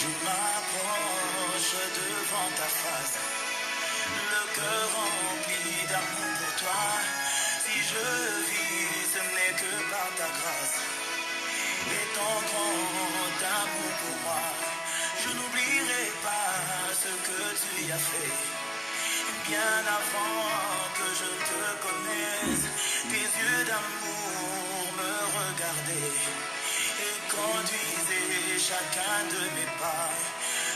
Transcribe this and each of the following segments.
Je m'approche devant ta face, le cœur rempli d'amour pour toi. Si je vis, ce n'est que par ta grâce et ton grand amour pour moi. Je n'oublierai pas ce que tu as fait. Bien avant que je te connaisse, tes yeux d'amour me regardaient et conduisaient chacun de mes pas.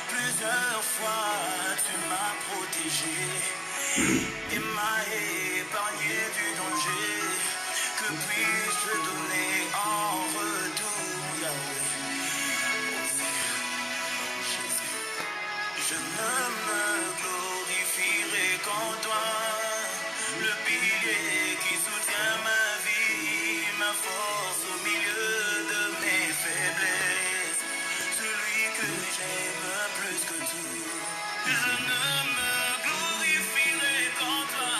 Plusieurs fois tu m'as protégé et m'as épargné du danger. Que puis-je te donner en retour, Yahweh? Jésus, je ne me glorifierai qu'en toi, le pilier qui soutient ma vie, ma force au milieu de mes faiblesses, celui que j'aime plus que tout. Je ne me glorifierai qu'en toi,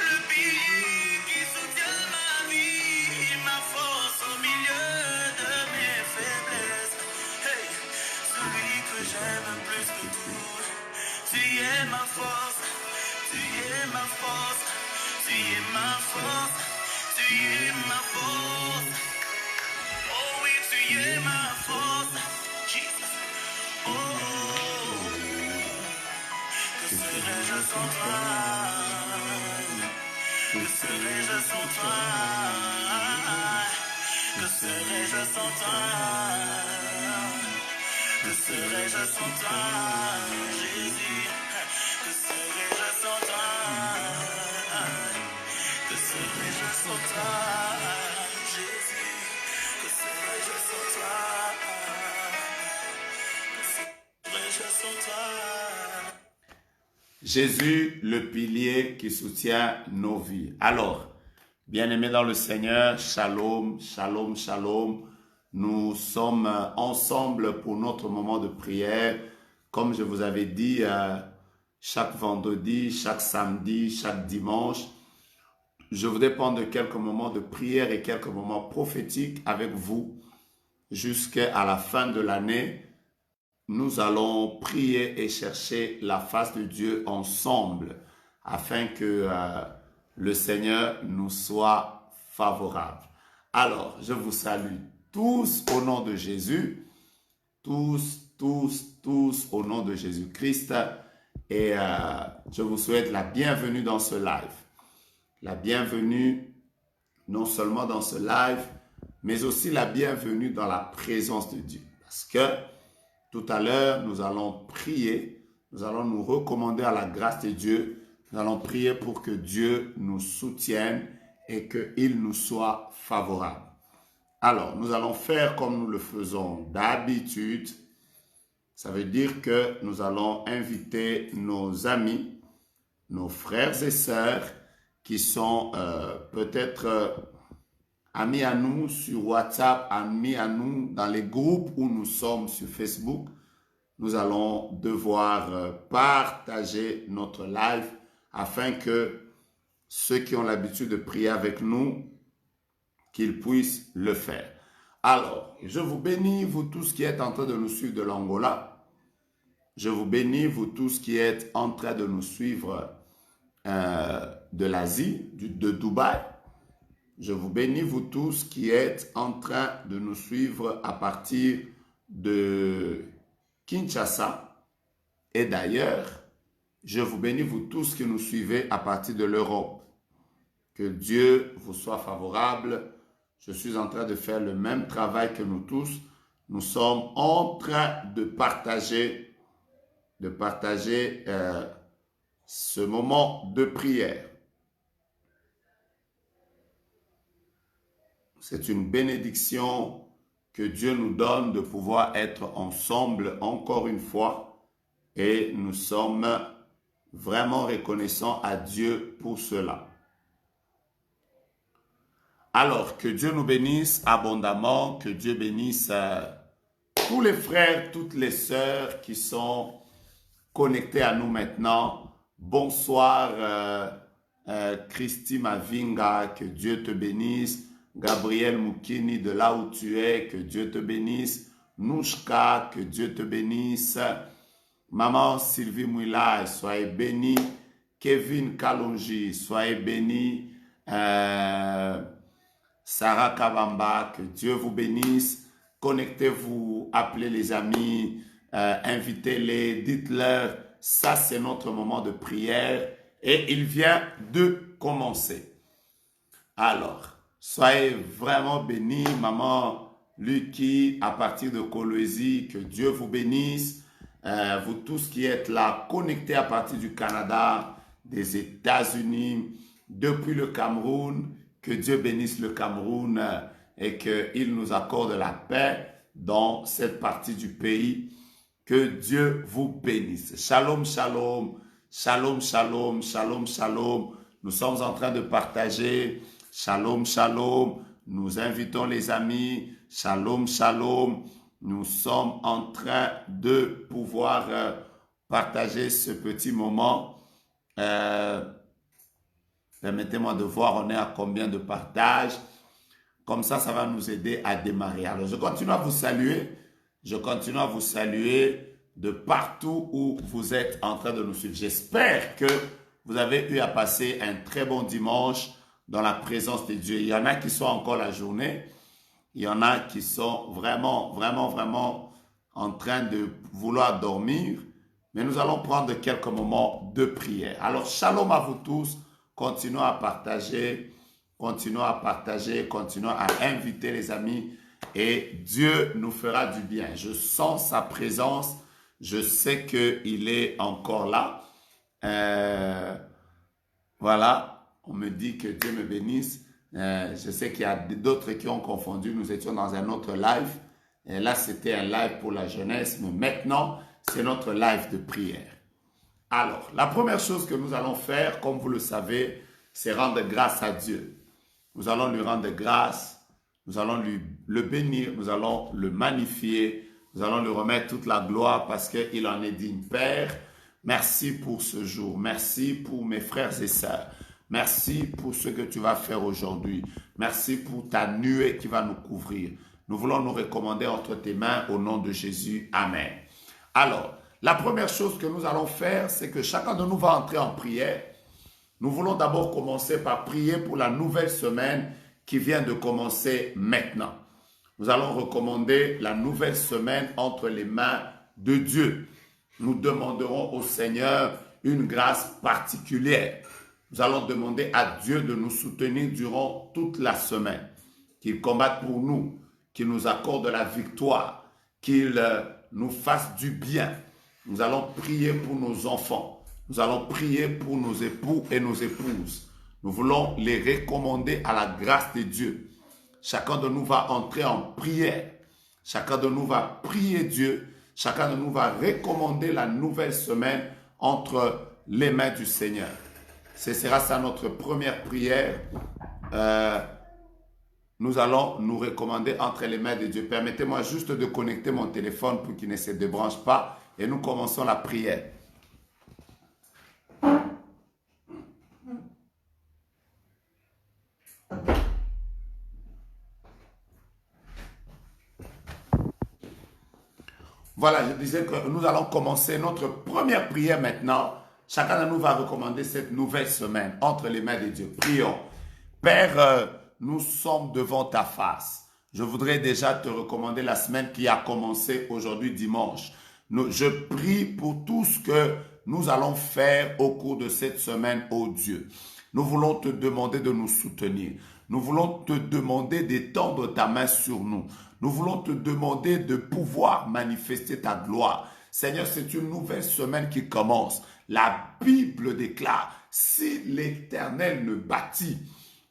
le pilier qui soutient ma vie, ma force au milieu de mes faiblesses. Hey, celui que j'aime plus que tout. Tu es ma force, tu es ma force, tu es ma force, tu es ma force. Oh oui, tu es ma force, Jesus. Oh, que serais-je sans toi? Que serais-je sans toi? Que serais-je sans toi? Que serais-je sans toi, Jésus? Que serais-je sans toi? Que serais-je sans toi, Jésus? Que serais-je sans toi? Que serais-je sans toi? Jésus, le pilier qui soutient nos vies. Alors, bien-aimés dans le Seigneur, shalom, shalom, shalom. Nous sommes ensemble pour notre moment de prière. Comme je vous avais dit, chaque vendredi, chaque samedi, chaque dimanche, je voudrais prendre quelques moments de prière et quelques moments prophétiques avec vous jusqu'à la fin de l'année. Nous allons prier et chercher la face de Dieu ensemble afin que le Seigneur nous soit favorable. Alors, je vous salue tous au nom de Jésus, tous au nom de Jésus-Christ et je vous souhaite la bienvenue dans ce live. La bienvenue non seulement dans ce live, mais aussi la bienvenue dans la présence de Dieu. Parce que tout à l'heure, nous allons prier, nous allons nous recommander à la grâce de Dieu, nous allons prier pour que Dieu nous soutienne et qu'il nous soit favorable. Alors, nous allons faire comme nous le faisons d'habitude. Ça veut dire que nous allons inviter nos amis, nos frères et sœurs qui sont peut-être amis à nous sur WhatsApp, amis à nous dans les groupes où nous sommes sur Facebook. Nous allons devoir partager notre live afin que ceux qui ont l'habitude de prier avec nous, qu'ils puissent le faire. Alors, je vous bénis, vous tous qui êtes en train de nous suivre de l'Angola. Je vous bénis, vous tous qui êtes en train de nous suivre de l'Asie, de Dubaï. Je vous bénis, vous tous qui êtes en train de nous suivre à partir de Kinshasa. Et d'ailleurs, je vous bénis, vous tous qui nous suivez à partir de l'Europe. Que Dieu vous soit favorable. Je suis en train de faire le même travail que nous tous. Nous sommes en train de partager ce moment de prière. C'est une bénédiction que Dieu nous donne de pouvoir être ensemble encore une fois et nous sommes vraiment reconnaissants à Dieu pour cela. Alors, que Dieu nous bénisse abondamment, que Dieu bénisse tous les frères, toutes les sœurs qui sont connectés à nous maintenant. Bonsoir, Christy Mavinga, que Dieu te bénisse. Gabriel Moukini, de là où tu es, que Dieu te bénisse. Nouchka, que Dieu te bénisse. Maman Sylvie Mouilay, soyez bénie. Kevin Kalonji, soyez bénie. Sarah Kabamba, que Dieu vous bénisse. Connectez-vous, appelez les amis, invitez-les, dites-leur, ça c'est notre moment de prière et il vient de commencer. Alors, soyez vraiment bénis, maman Lucky, à partir de Coloésie, que Dieu vous bénisse. Vous tous qui êtes là, connectés à partir du Canada, des États-Unis, depuis le Cameroun, que Dieu bénisse le Cameroun et qu'il nous accorde la paix dans cette partie du pays. Que Dieu vous bénisse. Shalom, shalom, shalom, shalom, shalom, shalom. Nous sommes en train de partager. Shalom, shalom. Nous invitons les amis. Shalom, shalom. Nous sommes en train de pouvoir partager ce petit moment. Permettez-moi de voir, on est à combien de partages. Comme ça, ça va nous aider à démarrer. Alors, je continue à vous saluer. Je continue à vous saluer de partout où vous êtes en train de nous suivre. J'espère que vous avez eu à passer un très bon dimanche dans la présence de Dieu. Il y en a qui sont encore la journée. Il y en a qui sont vraiment en train de vouloir dormir. Mais nous allons prendre quelques moments de prière. Alors, shalom à vous tous. Continuons à partager, continuons à inviter les amis et Dieu nous fera du bien. Je sens sa présence, je sais qu'il est encore là. Voilà, on me dit que Dieu me bénisse. Je sais qu'il y a d'autres qui ont confondu, nous étions dans un autre live. Et là, c'était un live pour la jeunesse, mais maintenant, c'est notre live de prière. Alors, la première chose que nous allons faire, comme vous le savez, c'est rendre grâce à Dieu. Nous allons lui rendre grâce, nous allons le bénir, nous allons le magnifier, nous allons lui remettre toute la gloire parce qu'il en est digne. Père, merci pour ce jour, merci pour mes frères et sœurs, merci pour ce que tu vas faire aujourd'hui, merci pour ta nuée qui va nous couvrir. Nous voulons nous recommander entre tes mains au nom de Jésus. Amen. Alors, la première chose que nous allons faire, c'est que chacun de nous va entrer en prière. Nous voulons d'abord commencer par prier pour la nouvelle semaine qui vient de commencer maintenant. Nous allons recommander la nouvelle semaine entre les mains de Dieu. Nous demanderons au Seigneur une grâce particulière. Nous allons demander à Dieu de nous soutenir durant toute la semaine, qu'il combatte pour nous, qu'il nous accorde la victoire, qu'il nous fasse du bien. Nous allons prier pour nos enfants. Nous allons prier pour nos époux et nos épouses. Nous voulons les recommander à la grâce de Dieu. Chacun de nous va entrer en prière. Chacun de nous va prier Dieu. Chacun de nous va recommander la nouvelle semaine entre les mains du Seigneur. Ce sera ça notre première prière. nous allons nous recommander entre les mains de Dieu. Permettez-moi juste de connecter mon téléphone pour qu'il ne se débranche pas et nous commençons la prière. Voilà, je disais que nous allons commencer notre première prière maintenant. Chacun de nous va recommander cette nouvelle semaine entre les mains de Dieu. Prions. Père, nous sommes devant ta face. Je voudrais déjà te recommander la semaine qui a commencé aujourd'hui dimanche. Je prie pour tout ce que nous allons faire au cours de cette semaine, ô Dieu. Nous voulons te demander de nous soutenir. Nous voulons te demander d'étendre ta main sur nous. Nous voulons te demander de pouvoir manifester ta gloire. Seigneur, c'est une nouvelle semaine qui commence. La Bible déclare, si l'Éternel ne bâtit,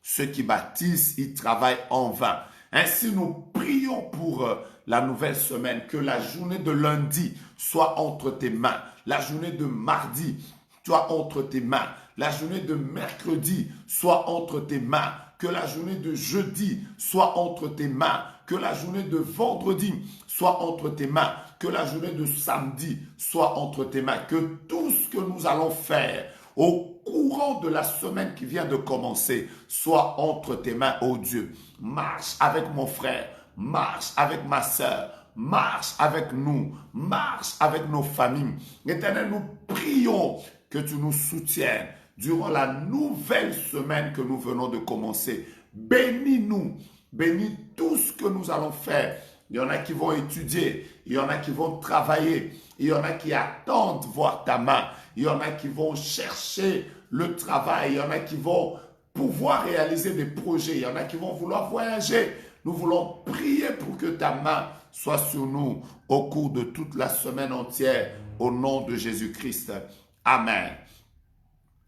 ceux qui bâtissent, ils travaillent en vain. Ainsi, nous prions pour la nouvelle semaine, que la journée de lundi soit entre tes mains, la journée de mardi soit entre tes mains, la journée de mercredi soit entre tes mains, que la journée de jeudi soit entre tes mains, que la journée de vendredi soit entre tes mains, que la journée de samedi soit entre tes mains, que tout ce que nous allons faire au courant de la semaine qui vient de commencer soit entre tes mains, ô Dieu. Marche avec mon frère, marche avec ma sœur, marche avec nous, marche avec nos familles. Éternel, nous prions que tu nous soutiennes durant la nouvelle semaine que nous venons de commencer. Bénis-nous, bénis tout ce que nous allons faire. Il y en a qui vont étudier, il y en a qui vont travailler, il y en a qui attendent voir ta main, il y en a qui vont chercher le travail, il y en a qui vont pouvoir réaliser des projets, il y en a qui vont vouloir voyager. Nous voulons prier pour que ta main soit sur nous au cours de toute la semaine entière, au nom de Jésus-Christ. Amen.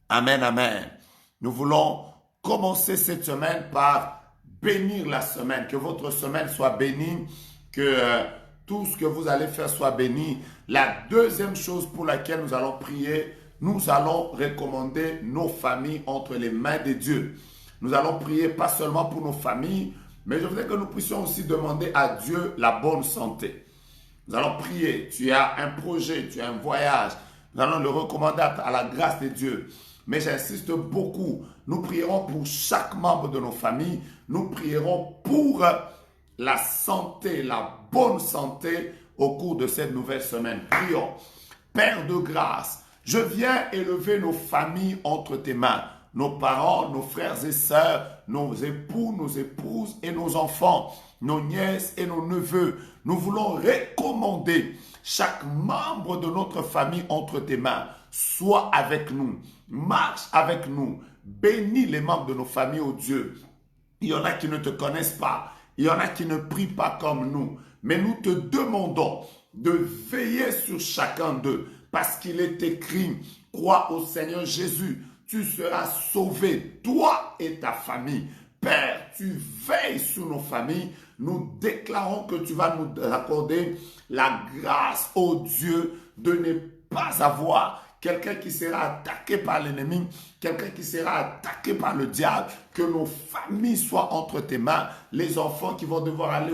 Amen, amen. Nous voulons commencer cette semaine par bénir la semaine, que votre semaine soit bénie, que tout ce que vous allez faire soit béni. La deuxième chose pour laquelle nous allons prier, nous allons recommander nos familles entre les mains de Dieu. Nous allons prier pas seulement pour nos familles, mais je voudrais que nous puissions aussi demander à Dieu la bonne santé. Nous allons prier, tu as un projet, tu as un voyage, nous allons le recommander à la grâce de Dieu. Mais j'insiste beaucoup, nous prierons pour chaque membre de nos familles, nous prierons pour la santé, la bonne santé au cours de cette nouvelle semaine. Prions. Père de grâce, je viens élever nos familles entre tes mains, nos parents, nos frères et sœurs, nos époux, nos épouses et nos enfants, nos nièces et nos neveux. Nous voulons recommander chaque membre de notre famille entre tes mains. Sois avec nous, marche avec nous, bénis les membres de nos familles, ô Dieu. Il y en a qui ne te connaissent pas, il y en a qui ne prient pas comme nous, mais nous te demandons de veiller sur chacun d'eux, parce qu'il est écrit, crois au Seigneur Jésus, tu seras sauvé, toi et ta famille. Père, tu veilles sur nos familles, nous déclarons que tu vas nous accorder la grâce, ô Dieu, de ne pas avoir quelqu'un qui sera attaqué par l'ennemi, quelqu'un qui sera attaqué par le diable, que nos familles soient entre tes mains, les enfants qui vont devoir aller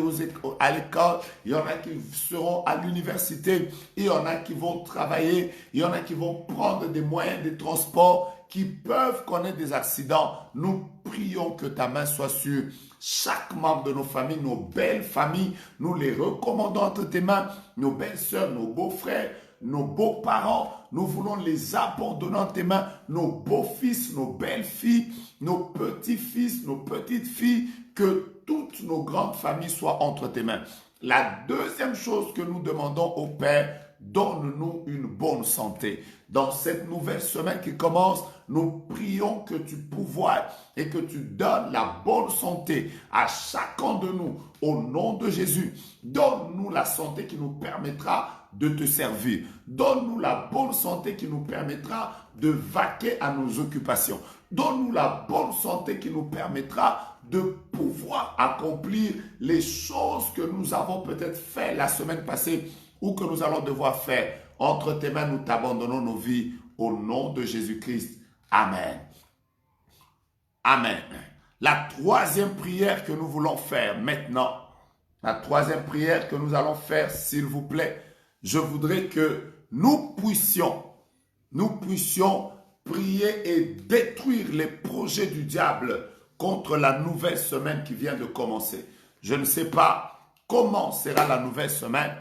à l'école, il y en a qui seront à l'université, il y en a qui vont travailler, il y en a qui vont prendre des moyens de transport, qui peuvent connaître des accidents. Nous prions que ta main soit sur chaque membre de nos familles, nos belles familles, nous les recommandons entre tes mains, nos belles sœurs, nos beaux-frères, nos beaux-parents, nous voulons les abandonner en tes mains, nos beaux-fils, nos belles-filles, nos petits-fils, nos petites-filles, que toutes nos grandes familles soient entre tes mains. La deuxième chose que nous demandons au Père, donne-nous une bonne santé. Dans cette nouvelle semaine qui commence, nous prions que tu pourvoies et que tu donnes la bonne santé à chacun de nous. Au nom de Jésus, donne-nous la santé qui nous permettra de te servir. Donne-nous la bonne santé qui nous permettra de vaquer à nos occupations. Donne-nous la bonne santé qui nous permettra de pouvoir accomplir les choses que nous avons peut-être fait la semaine passée ou que nous allons devoir faire. Entre tes mains, nous t'abandonnons nos vies au nom de Jésus-Christ. Amen. Amen. La troisième prière que nous voulons faire maintenant, la troisième prière que nous allons faire, s'il vous plaît, je voudrais que nous puissions prier et détruire les projets du diable contre la nouvelle semaine qui vient de commencer. Je ne sais pas comment sera la nouvelle semaine.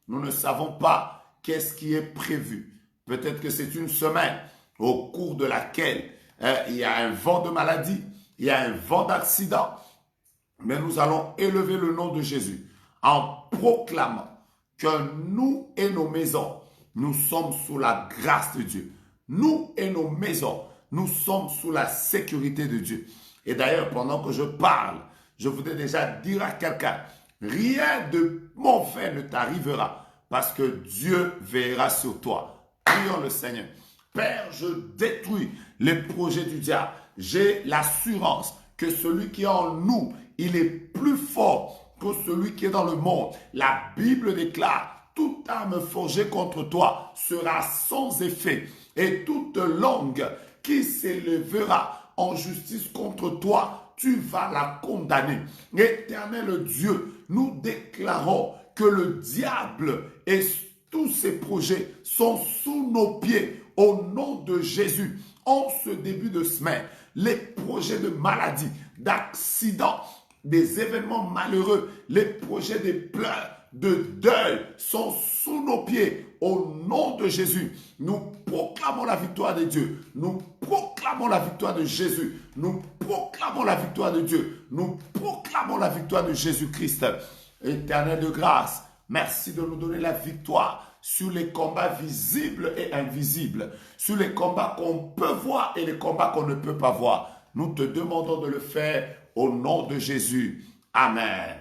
Nous ne savons pas qu'est-ce qui est prévu. Peut-être que c'est une semaine au cours de laquelle il y a un vent de maladie, il y a un vent d'accident. Mais nous allons élever le nom de Jésus en proclamant que nous et nos maisons, nous sommes sous la grâce de Dieu. Nous et nos maisons, nous sommes sous la sécurité de Dieu. Et d'ailleurs, pendant que je parle, je voudrais déjà dire à quelqu'un, rien de mauvais ne t'arrivera parce que Dieu veillera sur toi. Prions le Seigneur. Père, je détruis les projets du diable. J'ai l'assurance que celui qui est en nous, il est plus fort que celui qui est dans le monde. La Bible déclare, toute arme forgée contre toi sera sans effet, et toute langue qui s'élèvera en justice contre toi, tu vas la condamner. Éternel Dieu, nous déclarons que le diable et tous ses projets sont sous nos pieds au nom de Jésus. En ce début de semaine, les projets de maladie, d'accidents, des événements malheureux, les projets de pleurs, de deuil sont sous nos pieds au nom de Jésus. Nous proclamons la victoire de Dieu. Nous proclamons la victoire de Jésus. Nous proclamons la victoire de Dieu. Nous proclamons la victoire de Jésus-Christ. Éternel de grâce, merci de nous donner la victoire sur les combats visibles et invisibles, sur les combats qu'on peut voir et les combats qu'on ne peut pas voir. Nous te demandons de le faire au nom de Jésus. Amen.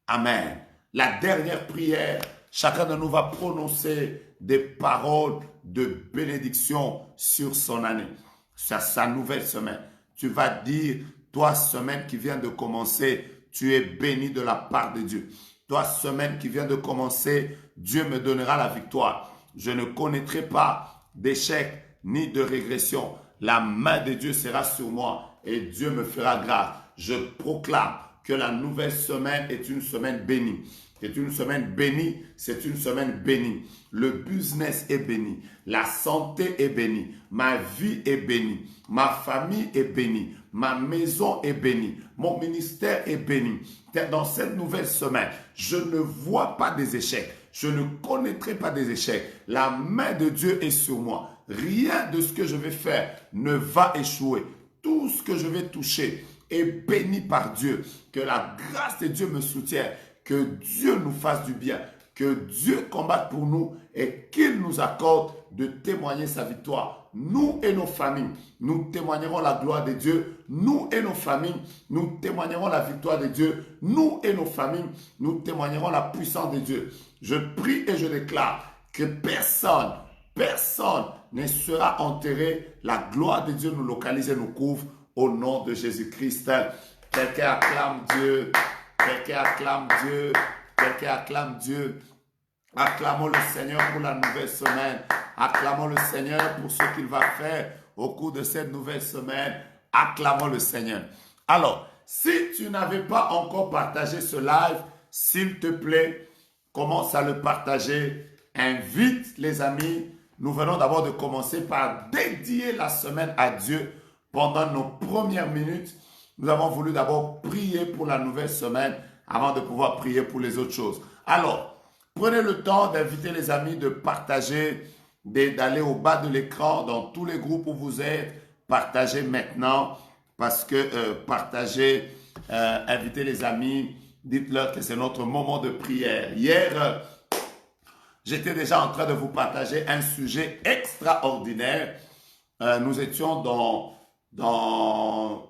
Amen. La dernière prière, chacun de nous va prononcer des paroles de bénédiction sur son année, sur sa nouvelle semaine. Tu vas dire, toi, semaine qui vient de commencer, tu es béni de la part de Dieu. Toi, semaine qui vient de commencer, Dieu me donnera la victoire. Je ne connaîtrai pas d'échec ni de régression. La main de Dieu sera sur moi et Dieu me fera grâce. Je proclame que la nouvelle semaine est une semaine bénie. C'est une semaine bénie, c'est une semaine bénie. Le business est béni, la santé est bénie, ma vie est bénie, ma famille est bénie, ma maison est bénie, mon ministère est béni. Dans cette nouvelle semaine, je ne vois pas des échecs, je ne connaîtrai pas des échecs. La main de Dieu est sur moi. Rien de ce que je vais faire ne va échouer. Tout ce que je vais toucher est béni par Dieu. Que la grâce de Dieu me soutienne. Que Dieu nous fasse du bien. Que Dieu combatte pour nous et qu'il nous accorde de témoigner sa victoire. Nous et nos familles, nous témoignerons la gloire de Dieu. Nous et nos familles, nous témoignerons la victoire de Dieu. Nous et nos familles, nous témoignerons la puissance de Dieu. Je prie et je déclare que personne ne sera enterré. La gloire de Dieu nous localise et nous couvre au nom de Jésus-Christ. Quelqu'un acclame Dieu. Quelqu'un acclame Dieu. Quelqu'un acclame Dieu. Acclamons le Seigneur pour la nouvelle semaine. Acclamons le Seigneur pour ce qu'il va faire au cours de cette nouvelle semaine. Acclamons le Seigneur. Alors, si tu n'avais pas encore partagé ce live, s'il te plaît, commence à le partager. Invite les amis. Nous venons d'abord de commencer par dédier la semaine à Dieu. Pendant nos premières minutes, nous avons voulu d'abord prier pour la nouvelle semaine avant de pouvoir prier pour les autres choses. Alors, prenez le temps d'inviter les amis, de partager, d'aller au bas de l'écran dans tous les groupes où vous êtes. Partagez maintenant parce que invitez les amis. Dites-leur que c'est notre moment de prière. Hier, j'étais déjà en train de vous partager un sujet extraordinaire. Nous étions dans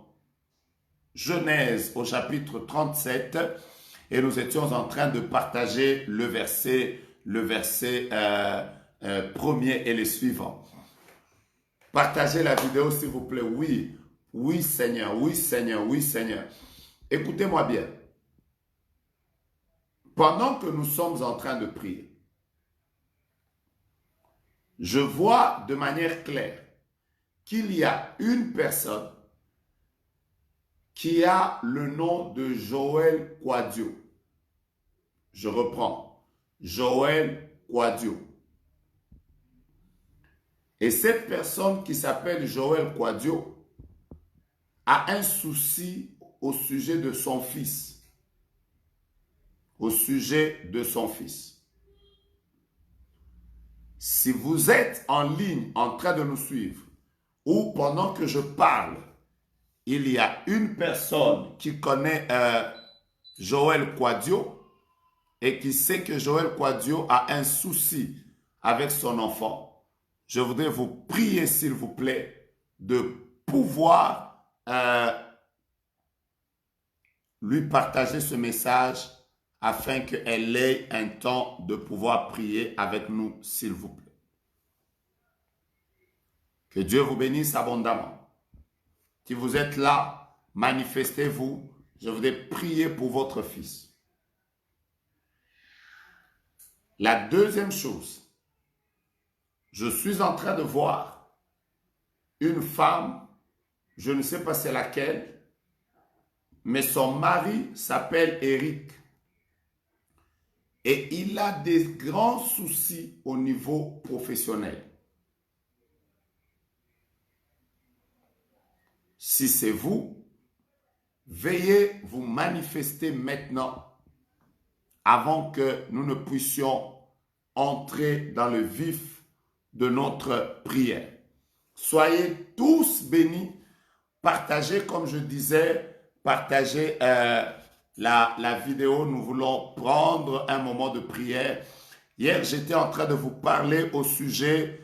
Genèse au chapitre 37 et nous étions en train de partager le verset premier et les suivants. Partagez la vidéo s'il vous plaît. Oui, oui Seigneur, oui Seigneur, oui Seigneur. Écoutez-moi bien. Pendant que nous sommes en train de prier, je vois de manière claire qu'il y a une personne qui a le nom de Joël Quadio. Je reprends. Joël Quadio. Et cette personne qui s'appelle Joël Quadio a un souci au sujet de son fils. Au sujet de son fils. Si vous êtes en ligne en train de nous suivre ou pendant que je parle, il y a une personne qui connaît Joël Quadio et qui sait que Joël Quadio a un souci avec son enfant, je voudrais vous prier, s'il vous plaît, de pouvoir lui partager ce message afin qu'elle ait un temps de pouvoir prier avec nous, s'il vous plaît. Que Dieu vous bénisse abondamment. Si vous êtes là, manifestez-vous. Je voudrais prier pour votre fils. La deuxième chose, je suis en train de voir une femme, je ne sais pas c'est laquelle, mais son mari s'appelle Eric. Et il a des grands soucis au niveau professionnel. Si c'est vous, veuillez vous manifester maintenant avant que nous ne puissions entrer dans le vif de notre prière. Soyez tous bénis. Partagez, comme je disais, partagez la vidéo. Nous voulons prendre un moment de prière. Hier, j'étais en train de vous parler au sujet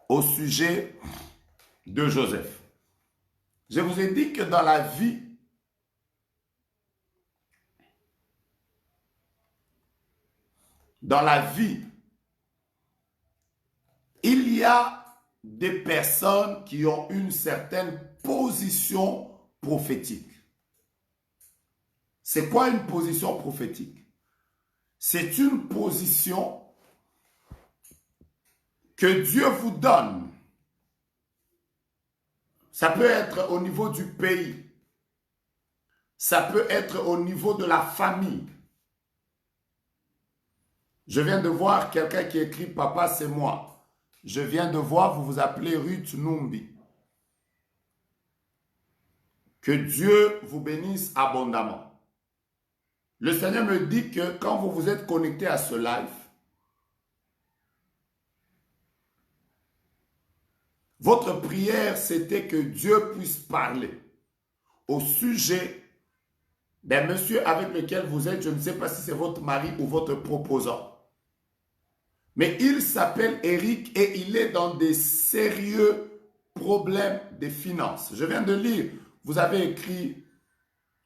au sujet de Joseph. Je vous ai dit que dans la vie, il y a des personnes qui ont une certaine position prophétique. C'est quoi une position prophétique? C'est une position que Dieu vous donne. Ça peut être au niveau du pays. Ça peut être au niveau de la famille. Je viens de voir quelqu'un qui écrit « Papa, c'est moi ». Je viens de voir, vous vous appelez Ruth Numbi. Que Dieu vous bénisse abondamment. Le Seigneur me dit que quand vous vous êtes connecté à ce live, votre prière, c'était que Dieu puisse parler au sujet d'un monsieur avec lequel vous êtes. Je ne sais pas si c'est votre mari ou votre proposant. Mais il s'appelle Eric et il est dans des sérieux problèmes de finances. Je viens de lire, vous avez écrit,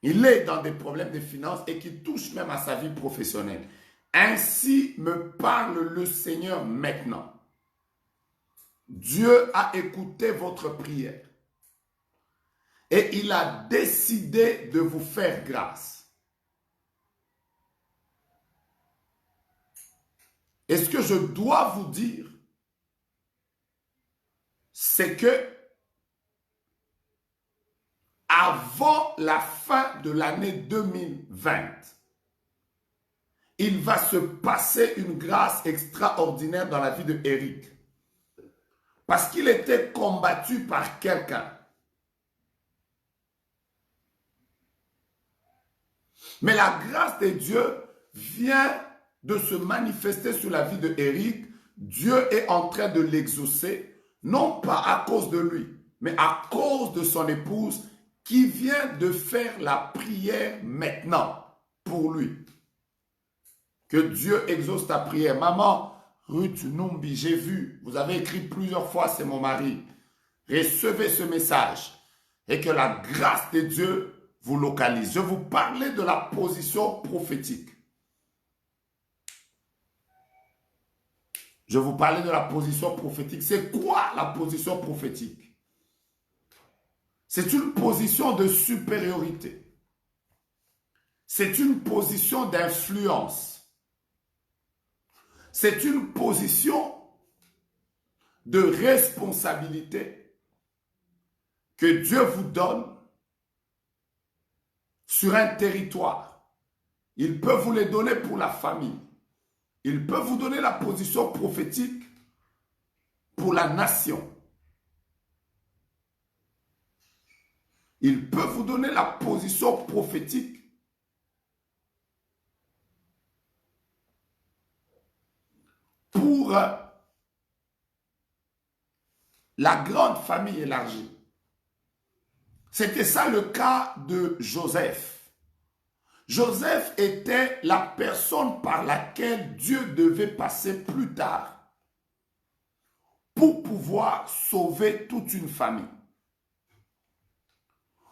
il est dans des problèmes de finances et qui touche même à sa vie professionnelle. Ainsi me parle le Seigneur maintenant. Dieu a écouté votre prière et il a décidé de vous faire grâce. Et ce que je dois vous dire, c'est que avant la fin de l'année 2020, il va se passer une grâce extraordinaire dans la vie de Eric. Parce qu'il était combattu par quelqu'un. Mais la grâce de Dieu vient de se manifester sur la vie de Eric. Dieu est en train de l'exaucer, non pas à cause de lui, mais à cause de son épouse qui vient de faire la prière maintenant pour lui. Que Dieu exauce ta prière. Maman, Ruth Numbi, j'ai vu, vous avez écrit plusieurs fois, c'est mon mari. Recevez ce message et que la grâce de Dieu vous localise. Je vous parlais de la position prophétique. Je vous parlais de la position prophétique. C'est quoi la position prophétique? C'est une position de supériorité. C'est une position d'influence. C'est une position de responsabilité que Dieu vous donne sur un territoire. Il peut vous les donner pour la famille. Il peut vous donner la position prophétique pour la nation. Il peut vous donner la position prophétique pour la grande famille élargie. C'était ça le cas de Joseph. Joseph était la personne par laquelle Dieu devait passer plus tard pour pouvoir sauver toute une famille.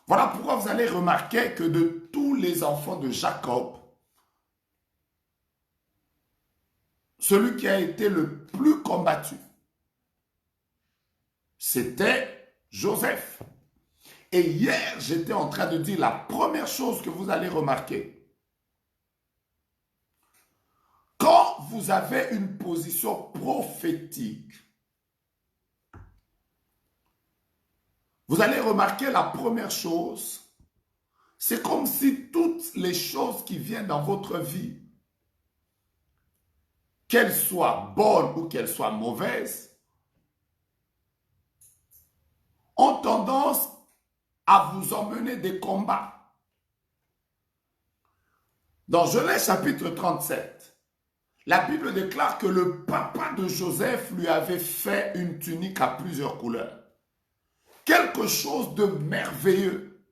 Voilà pourquoi vous allez remarquer que de tous les enfants de Jacob, celui qui a été le plus combattu, c'était Joseph. Et hier, j'étais en train de dire la première chose que vous allez remarquer. Quand vous avez une position prophétique, vous allez remarquer la première chose, c'est comme si toutes les choses qui viennent dans votre vie, qu'elles soient bonnes ou qu'elles soient mauvaises, ont tendance à vous emmener des combats. Dans Genèse chapitre 37, la Bible déclare que le papa de Joseph lui avait fait une tunique à plusieurs couleurs. Quelque chose de merveilleux.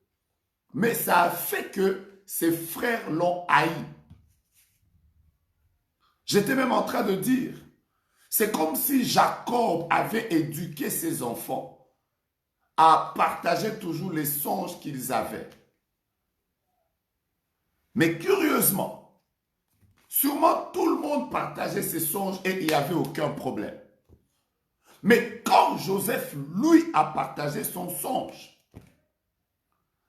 Mais ça a fait que ses frères l'ont haï. J'étais même en train de dire, c'est comme si Jacob avait éduqué ses enfants à partager toujours les songes qu'ils avaient. Mais curieusement, sûrement tout le monde partageait ses songes et il n'y avait aucun problème. Mais quand Joseph, lui, a partagé son songe,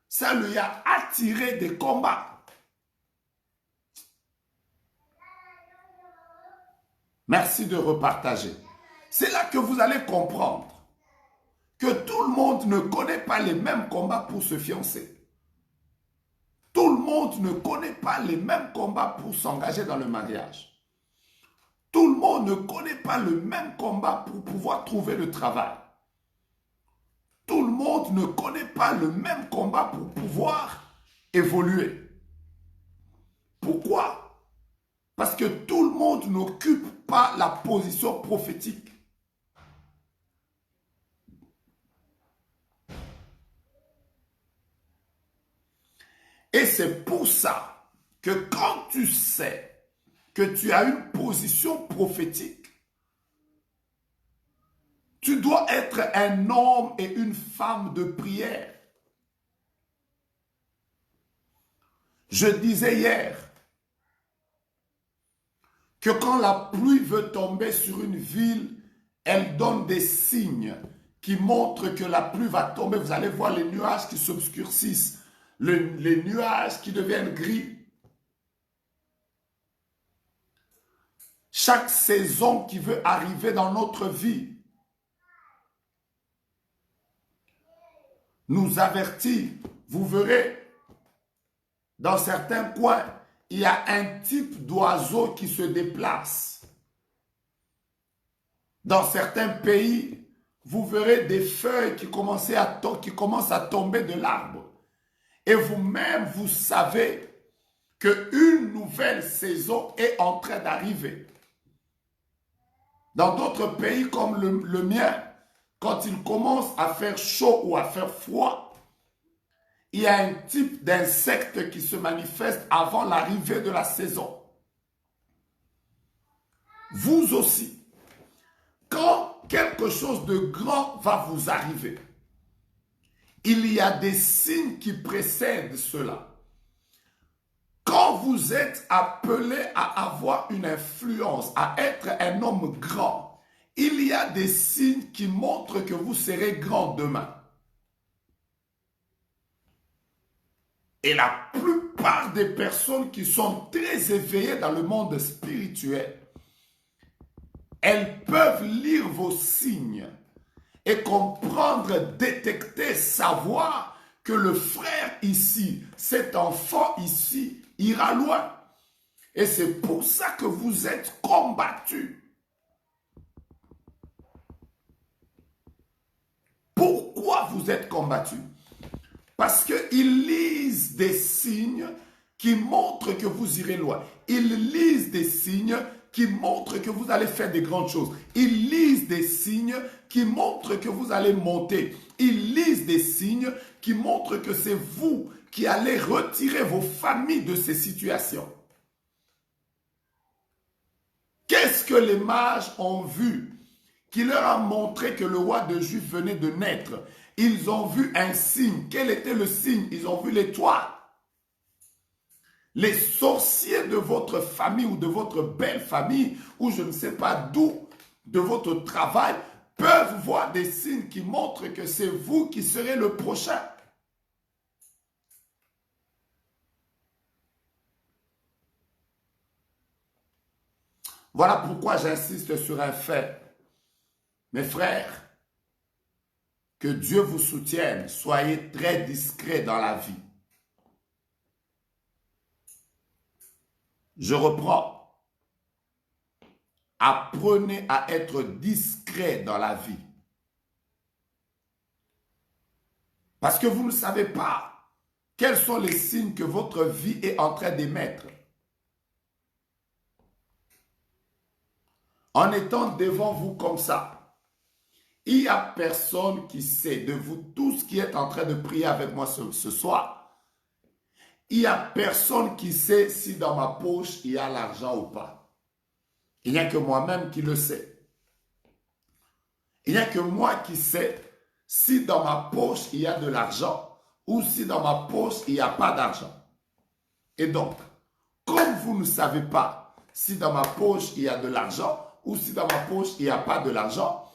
ça lui a attiré des combats. Merci de repartager. C'est là que vous allez comprendre que tout le monde ne connaît pas les mêmes combats pour se fiancer. Tout le monde ne connaît pas les mêmes combats pour s'engager dans le mariage. Tout le monde ne connaît pas le même combat pour pouvoir trouver le travail. Tout le monde ne connaît pas le même combat pour pouvoir évoluer. Pourquoi? Parce que tout le monde n'occupe pas la position prophétique. Et c'est pour ça que quand tu sais que tu as une position prophétique, tu dois être un homme et une femme de prière. Je disais hier que quand la pluie veut tomber sur une ville, elle donne des signes qui montrent que la pluie va tomber. Vous allez voir les nuages qui s'obscurcissent, les nuages qui deviennent gris. Chaque saison qui veut arriver dans notre vie nous avertit. Vous verrez, dans certains coins, il y a un type d'oiseau qui se déplace. Dans certains pays, vous verrez des feuilles qui commencent à tomber de l'arbre. Et vous-même, vous savez qu'une nouvelle saison est en train d'arriver. Dans d'autres pays comme le mien, quand il commence à faire chaud ou à faire froid, il y a un type d'insecte qui se manifeste avant l'arrivée de la saison. Vous aussi, quand quelque chose de grand va vous arriver, il y a des signes qui précèdent cela. Quand vous êtes appelé à avoir une influence, à être un homme grand, il y a des signes qui montrent que vous serez grand demain. Et la plupart des personnes qui sont très éveillées dans le monde spirituel, elles peuvent lire vos signes et comprendre, détecter, savoir que le frère ici, cet enfant ici, ira loin. Et c'est pour ça que vous êtes combattus. Pourquoi vous êtes combattus? Parce qu'ils lisent des signes qui montrent que vous irez loin. Ils lisent des signes qui montrent que vous allez faire des grandes choses. Ils lisent des signes qui montrent que vous allez monter. Ils lisent des signes qui montrent que c'est vous qui allez retirer vos familles de ces situations. Qu'est-ce que les mages ont vu qui leur a montré que le roi de Juifs venait de naître? Ils ont vu un signe. Quel était le signe? Ils ont vu l'étoile. Les sorciers de votre famille ou de votre belle famille, ou je ne sais pas d'où, de votre travail, peuvent voir des signes qui montrent que c'est vous qui serez le prochain. Voilà pourquoi j'insiste sur un fait. Mes frères, que Dieu vous soutienne, soyez très discrets dans la vie. Je reprends. Apprenez à être discret dans la vie. Parce que vous ne savez pas quels sont les signes que votre vie est en train d'émettre. En étant devant vous comme ça, il n'y a personne qui sait de vous tous qui êtes en train de prier avec moi ce soir. Il n'y a personne qui sait si dans ma poche il y a l'argent ou pas. Il n'y a que moi-même qui le sais. Il n'y a que moi qui sais si dans ma poche il y a de l'argent ou si dans ma poche il n'y a pas d'argent. Et donc, comme vous ne savez pas si dans ma poche il y a de l'argent ou si dans ma poche il n'y a pas de l'argent,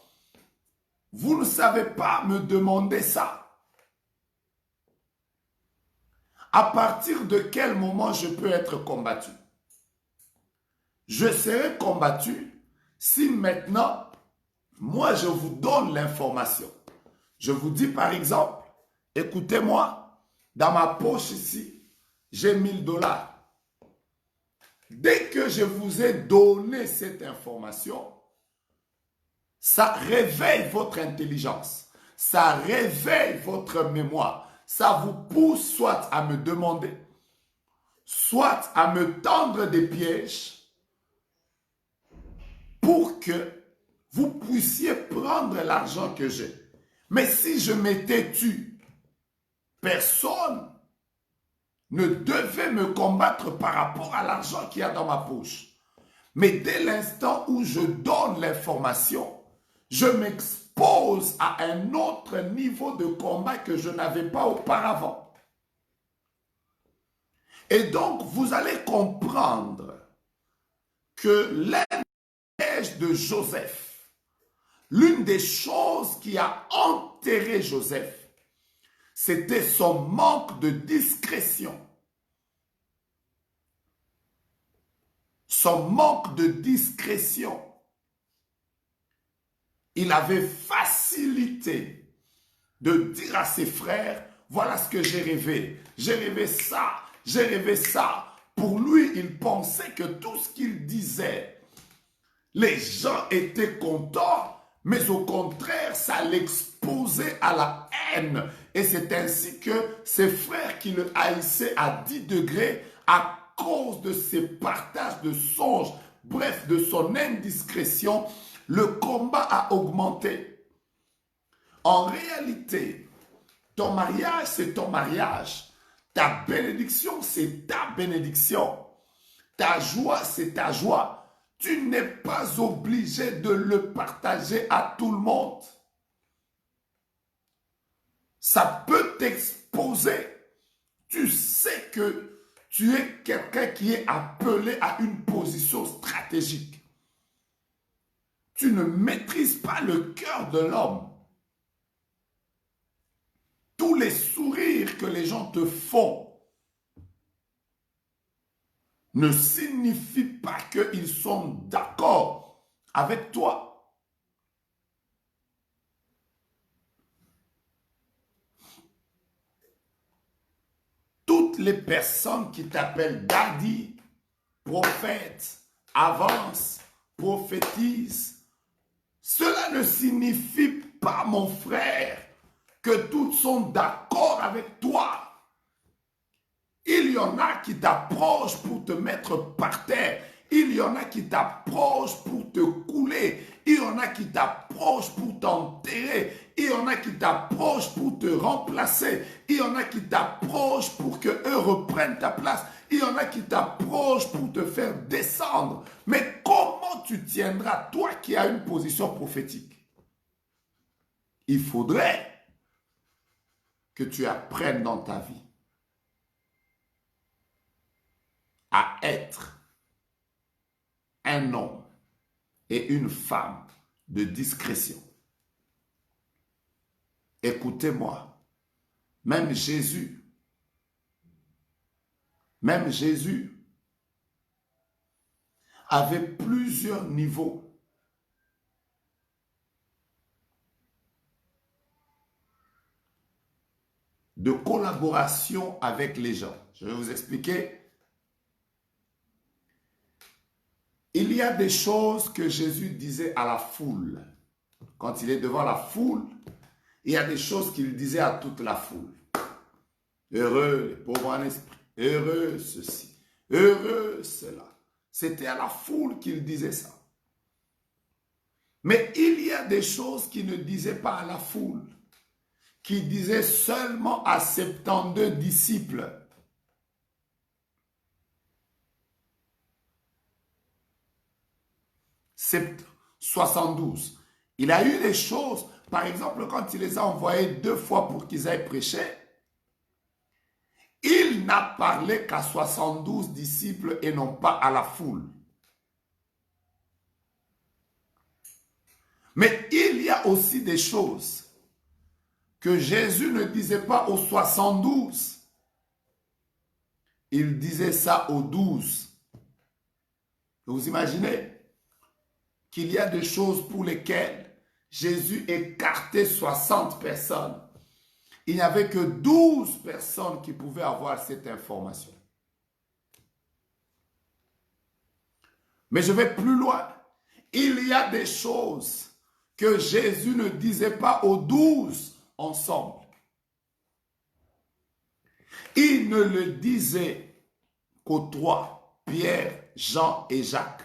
vous ne savez pas me demander ça. À partir de quel moment je peux être combattu? Je serai combattu si maintenant, moi je vous donne l'information. Je vous dis par exemple, écoutez-moi, dans ma poche ici, j'ai 1000 $. Dès que je vous ai donné cette information, ça réveille votre intelligence, ça réveille votre mémoire. Ça vous pousse soit à me demander, soit à me tendre des pièges pour que vous puissiez prendre l'argent que j'ai. Mais si je m'étais tu, personne ne devait me combattre par rapport à l'argent qu'il y a dans ma poche. Mais dès l'instant où je donne l'information, je m'expose à un autre niveau de combat que je n'avais pas auparavant. Et donc, vous allez comprendre que l'âge de Joseph, l'une des choses qui a enterré Joseph, c'était son manque de discrétion. Son manque de discrétion. Il avait facilité de dire à ses frères, voilà ce que j'ai rêvé. J'ai rêvé ça, j'ai rêvé ça. Pour lui, il pensait que tout ce qu'il disait, les gens étaient contents, mais au contraire, ça l'exposait à la haine. Et c'est ainsi que ses frères qui le haïssaient à 10 degrés à cause de ses partages de songes, bref, de son indiscrétion, le combat a augmenté. En réalité, ton mariage, c'est ton mariage. Ta bénédiction, c'est ta bénédiction. Ta joie, c'est ta joie. Tu n'es pas obligé de le partager à tout le monde. Ça peut t'exposer. Tu sais que tu es quelqu'un qui est appelé à une position stratégique. Tu ne maîtrises pas le cœur de l'homme. Tous les sourires que les gens te font ne signifient pas qu'ils sont d'accord avec toi. Toutes les personnes qui t'appellent daddy, prophète, avance, prophétise, cela ne signifie pas, mon frère, que toutes sont d'accord avec toi. Il y en a qui t'approchent pour te mettre par terre. Il y en a qui t'approchent pour te couler. Il y en a qui t'approchent pour t'enterrer. Il y en a qui t'approchent pour te remplacer. Il y en a qui t'approchent pour qu'eux reprennent ta place. Il y en a qui t'approchent pour te faire descendre. Mais comment tu tiendras, toi qui as une position prophétique? Il faudrait que tu apprennes dans ta vie à être un homme et une femme de discrétion. Écoutez-moi, même Jésus avait plusieurs niveaux de collaboration avec les gens. Je vais vous expliquer. Il y a des choses que Jésus disait à la foule. Quand il est devant la foule, il y a des choses qu'il disait à toute la foule. Heureux les pauvres en esprit, heureux ceci, heureux cela. C'était à la foule qu'il disait ça. Mais il y a des choses qu'il ne disait pas à la foule, qu'il disait seulement à 72 disciples. 72. Il a eu des choses, par exemple, quand il les a envoyés 2 fois pour qu'ils aillent prêcher, il n'a parlé qu'à 72 disciples et non pas à la foule. Mais il y a aussi des choses que Jésus ne disait pas aux 72. Il disait ça aux 12. Vous imaginez qu'il y a des choses pour lesquelles Jésus écartait 60 personnes. Il n'y avait que 12 personnes qui pouvaient avoir cette information. Mais je vais plus loin. Il y a des choses que Jésus ne disait pas aux 12 ensemble. Il ne le disait qu'aux 3, Pierre, Jean et Jacques.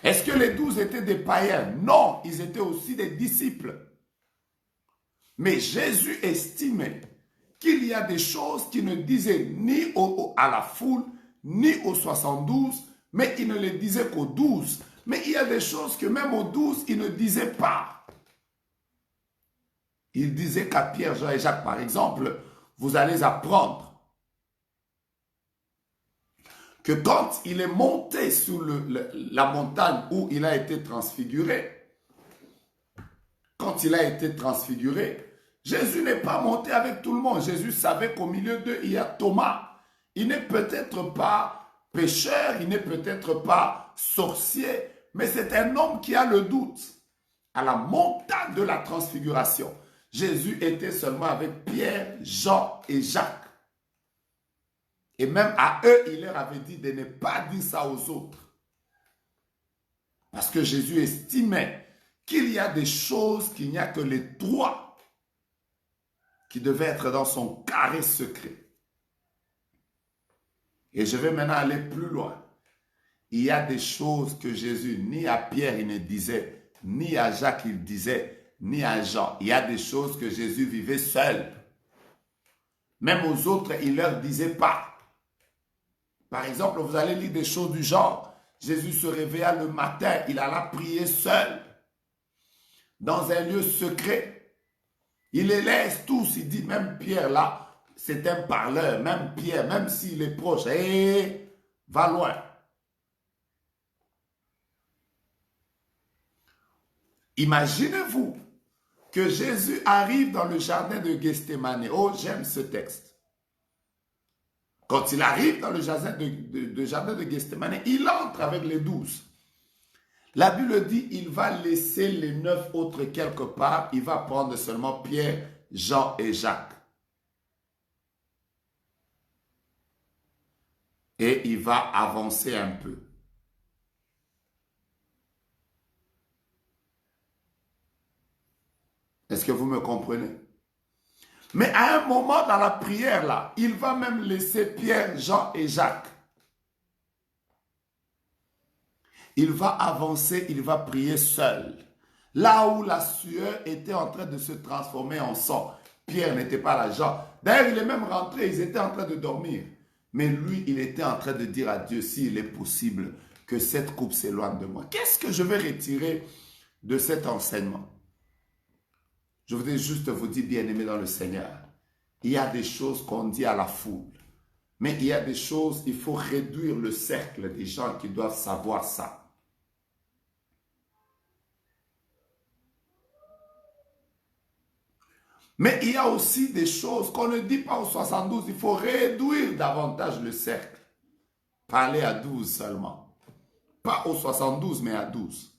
Est-ce que les 12 étaient des païens? Non, ils étaient aussi des disciples. Mais Jésus estimait qu'il y a des choses qu'il ne disait ni à la foule, ni aux 72, mais il ne les disait qu'aux 12. Mais il y a des choses que même aux 12, il ne disait pas. Il disait qu'à Pierre, Jean et Jacques, par exemple, vous allez apprendre que quand il est monté sur la montagne où il a été transfiguré, quand il a été transfiguré, Jésus n'est pas monté avec tout le monde. Jésus savait qu'au milieu d'eux, il y a Thomas. Il n'est peut-être pas pécheur, il n'est peut-être pas sorcier, mais c'est un homme qui a le doute. À la montagne de la transfiguration, Jésus était seulement avec Pierre, Jean et Jacques. Et même à eux, il leur avait dit de ne pas dire ça aux autres. Parce que Jésus estimait qu'il y a des choses qu'il n'y a que les 3 qui devaient être dans son carré secret. Et je vais maintenant aller plus loin. Il y a des choses que Jésus, ni à Pierre il ne disait, ni à Jacques il disait, ni à Jean. Il y a des choses que Jésus vivait seul. Même aux autres, il ne leur disait pas. Par exemple, vous allez lire des choses du genre. Jésus se réveilla le matin, il alla prier seul, dans un lieu secret. Il les laisse tous, il dit, même Pierre là, c'est un parleur, même Pierre, même s'il est proche, va loin. Imaginez-vous que Jésus arrive dans le jardin de Gethsémani. Oh, j'aime ce texte. Quand il arrive dans le jardin de Gethsémane, il entre avec les 12. La Bible dit, il va laisser les 9 autres quelque part. Il va prendre seulement Pierre, Jean et Jacques. Et il va avancer un peu. Est-ce que vous me comprenez? Mais à un moment dans la prière, là, il va même laisser Pierre, Jean et Jacques. Il va avancer, il va prier seul. Là où la sueur était en train de se transformer en sang. Pierre n'était pas là. Jean. D'ailleurs, il est même rentré, ils étaient en train de dormir. Mais lui, il était en train de dire à Dieu, s'il est possible que cette coupe s'éloigne de moi. Qu'est-ce que je vais retirer de cet enseignement? Je voudrais juste vous dire, bien-aimés dans le Seigneur, il y a des choses qu'on dit à la foule. Mais il y a des choses, il faut réduire le cercle des gens qui doivent savoir ça. Mais il y a aussi des choses qu'on ne dit pas aux 72. Il faut réduire davantage le cercle. Parler à 12 seulement. Pas aux 72, mais à 12.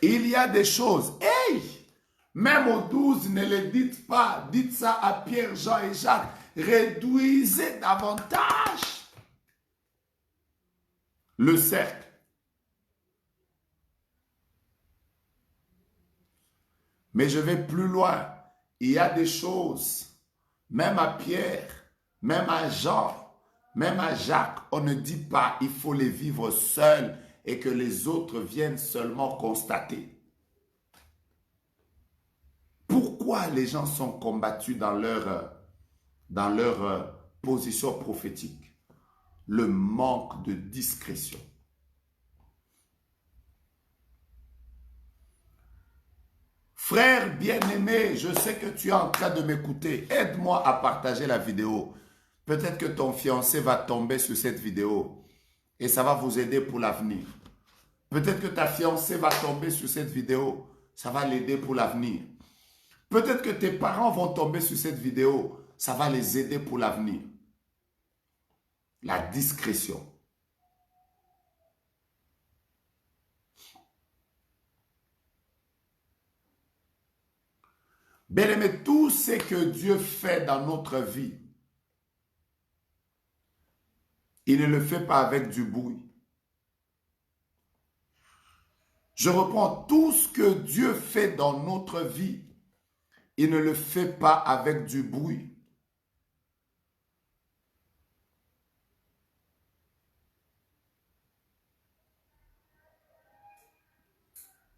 Il y a des choses. Hey! Même aux 12, ne les dites pas. Dites ça à Pierre, Jean et Jacques. Réduisez davantage le cercle. Mais je vais plus loin. Il y a des choses, même à Pierre, même à Jean, même à Jacques, on ne dit pas, il faut les vivre seuls et que les autres viennent seulement constater. Pourquoi les gens sont combattus dans leur position prophétique? Le manque de discrétion. Frère bien-aimé, je sais que tu es en train de m'écouter. Aide-moi à partager la vidéo. Peut-être que ton fiancé va tomber sur cette vidéo et ça va vous aider pour l'avenir. Peut-être que ta fiancée va tomber sur cette vidéo. Ça va l'aider pour l'avenir. Peut-être que tes parents vont tomber sur cette vidéo. Ça va les aider pour l'avenir. La discrétion. Bien-aimé, tout ce que Dieu fait dans notre vie, il ne le fait pas avec du bruit. Je reprends, tout ce que Dieu fait dans notre vie, il ne le fait pas avec du bruit.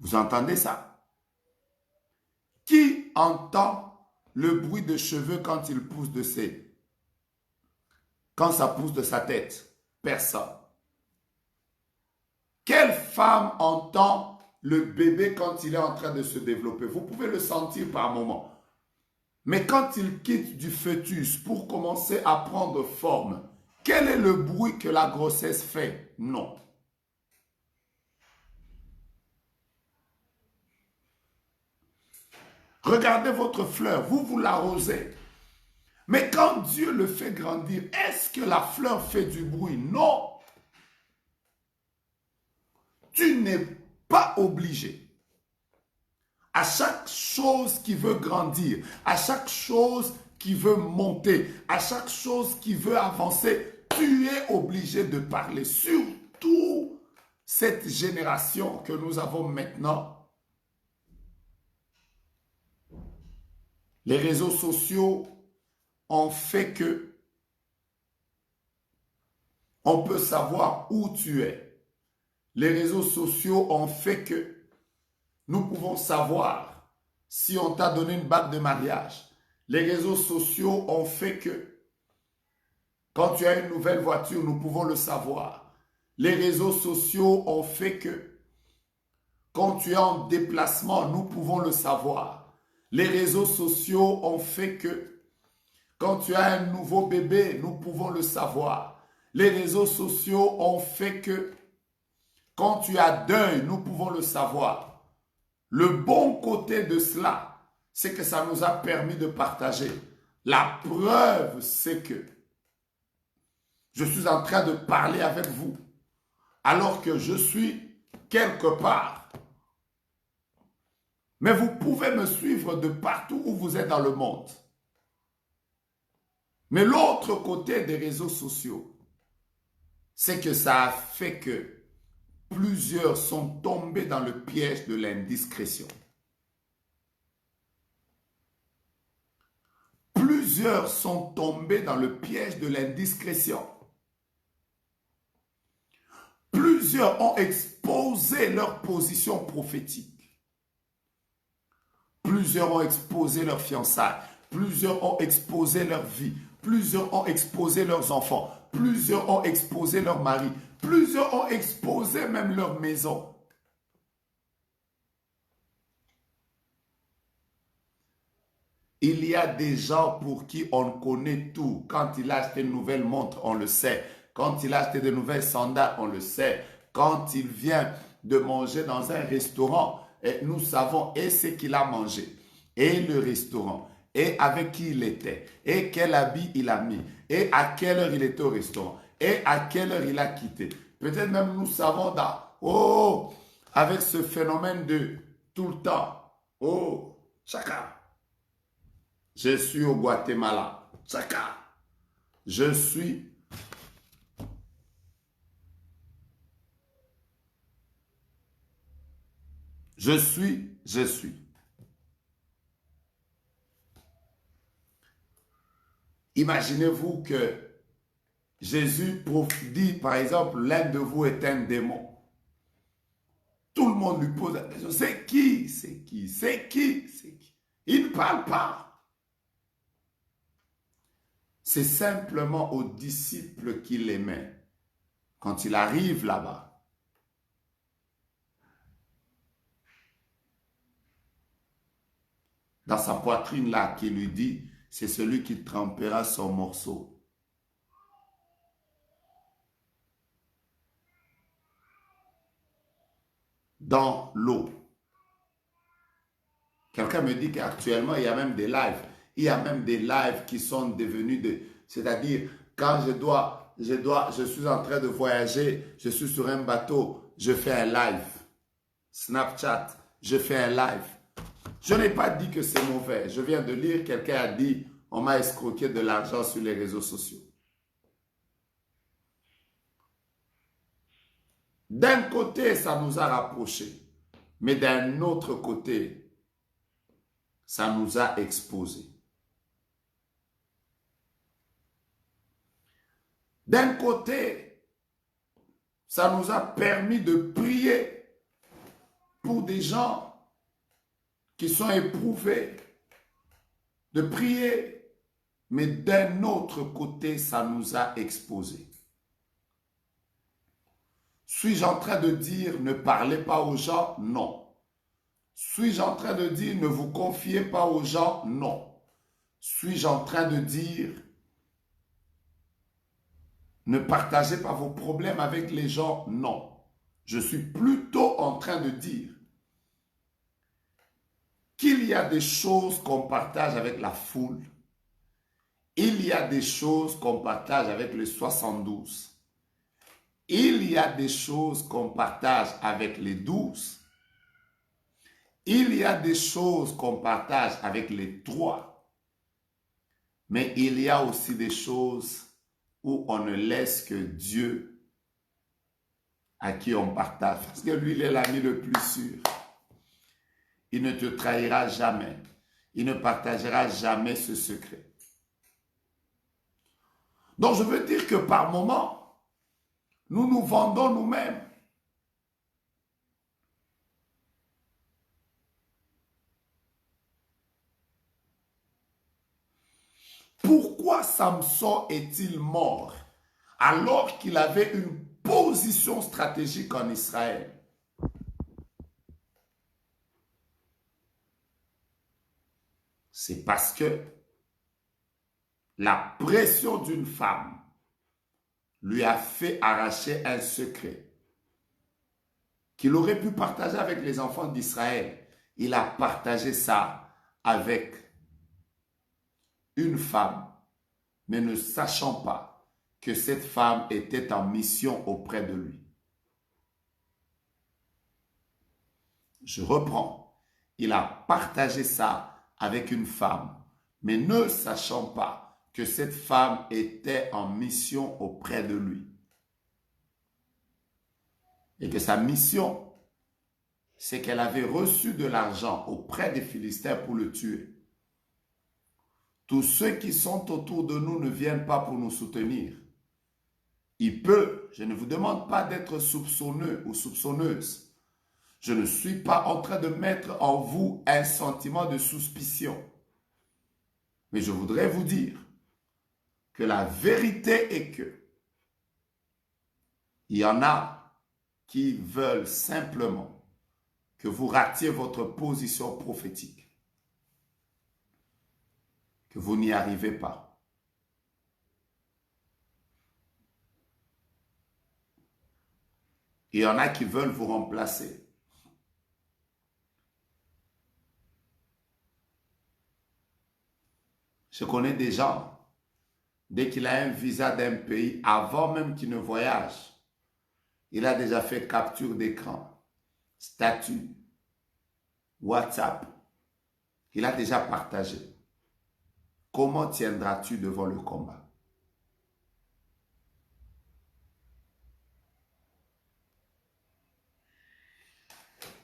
Vous entendez ça? Qui entend le bruit de cheveux quand il pousse quand ça pousse de sa tête? Personne. Quelle femme entend le bébé quand il est en train de se développer? Vous pouvez le sentir par moment. Mais quand il quitte du fœtus pour commencer à prendre forme, quel est le bruit que la grossesse fait? Non. Regardez votre fleur, vous l'arrosez. Mais quand Dieu le fait grandir, est-ce que la fleur fait du bruit? Non. Tu n'es pas obligé. À chaque chose qui veut grandir, à chaque chose qui veut monter, à chaque chose qui veut avancer, tu es obligé de parler. Surtout cette génération que nous avons maintenant. Les réseaux sociaux ont fait que on peut savoir où tu es. Les réseaux sociaux ont fait que nous pouvons savoir si on t'a donné une bague de mariage. Les réseaux sociaux ont fait que quand tu as une nouvelle voiture, nous pouvons le savoir. Les réseaux sociaux ont fait que quand tu es en déplacement, nous pouvons le savoir. Les réseaux sociaux ont fait que quand tu as un nouveau bébé, nous pouvons le savoir. Les réseaux sociaux ont fait que quand tu as deuil, nous pouvons le savoir. Le bon côté de cela, c'est que ça nous a permis de partager. La preuve, c'est que je suis en train de parler avec vous alors que je suis quelque part. Mais vous pouvez me suivre de partout où vous êtes dans le monde. Mais l'autre côté des réseaux sociaux, c'est que ça a fait que plusieurs sont tombés dans le piège de l'indiscrétion. Plusieurs sont tombés dans le piège de l'indiscrétion. Plusieurs ont exposé leur position prophétique. Plusieurs ont exposé leurs fiançailles. Plusieurs ont exposé leur vie. Plusieurs ont exposé leurs enfants. Plusieurs ont exposé leur mari. Plusieurs ont exposé même leur maison. Il y a des gens pour qui on connaît tout. Quand il a acheté une nouvelle montre, on le sait. Quand il a acheté de nouvelles sandales, on le sait. Quand il vient de manger dans un restaurant, et nous savons et ce qu'il a mangé, et le restaurant, et avec qui il était, et quel habit il a mis, et à quelle heure il était au restaurant, et à quelle heure il a quitté. Peut-être même nous savons avec ce phénomène de tout le temps. Oh, chacun. Je suis au Guatemala. Chaka. Je suis. Imaginez-vous que Jésus dit, par exemple, l'un de vous est un démon. Tout le monde lui pose la question, c'est qui? C'est qui? C'est qui? C'est qui? Il ne parle pas. C'est simplement aux disciples qu'il aimait. Quand il arrive là-bas, dans sa poitrine là, qui lui dit, c'est celui qui trempera son morceau. Dans l'eau. Quelqu'un me dit qu'actuellement, il y a même des lives. Il y a même des lives qui sont devenus de... C'est-à-dire, quand je suis en train de voyager, je suis sur un bateau, je fais un live. Snapchat, je fais un live. Je n'ai pas dit que c'est mauvais. Je viens de lire, quelqu'un a dit, on m'a escroqué de l'argent sur les réseaux sociaux. D'un côté, ça nous a rapprochés. Mais d'un autre côté, ça nous a exposés. D'un côté, ça nous a permis de prier pour des gens qui sont éprouvés, de prier, mais d'un autre côté, ça nous a exposés. Suis-je en train de dire ne parlez pas aux gens? Non. Suis-je en train de dire ne vous confiez pas aux gens? Non. Suis-je en train de dire ne partagez pas vos problèmes avec les gens? Non. Je suis plutôt en train de dire qu'il y a des choses qu'on partage avec la foule. Il y a des choses qu'on partage avec les 72. Il y a des choses qu'on partage avec les 12. Il y a des choses qu'on partage avec les 3. Mais il y a aussi des choses où on ne laisse que Dieu à qui on partage. Parce que lui, il est l'ami le plus sûr. Il ne te trahira jamais. Il ne partagera jamais ce secret. Donc, je veux dire que par moment, nous nous vendons nous-mêmes. Pourquoi Samson est-il mort alors qu'il avait une position stratégique en Israël? C'est parce que la pression d'une femme lui a fait arracher un secret qu'il aurait pu partager avec les enfants d'Israël. Il a partagé ça avec une femme, mais ne sachant pas que cette femme était en mission auprès de lui. Je reprends. Il a partagé ça avec une femme, mais ne sachant pas que cette femme était en mission auprès de lui. Et que sa mission, c'est qu'elle avait reçu de l'argent auprès des Philistins pour le tuer. Tous ceux qui sont autour de nous ne viennent pas pour nous soutenir. Il peut, je ne vous demande pas d'être soupçonneux ou soupçonneuse. Je ne suis pas en train de mettre en vous un sentiment de suspicion. Mais je voudrais vous dire que la vérité est que il y en a qui veulent simplement que vous ratiez votre position prophétique. Que vous n'y arrivez pas. Il y en a qui veulent vous remplacer. Je connais des gens, dès qu'il a un visa d'un pays, avant même qu'il ne voyage, il a déjà fait capture d'écran, statut, WhatsApp. Il a déjà partagé. Comment tiendras-tu devant le combat?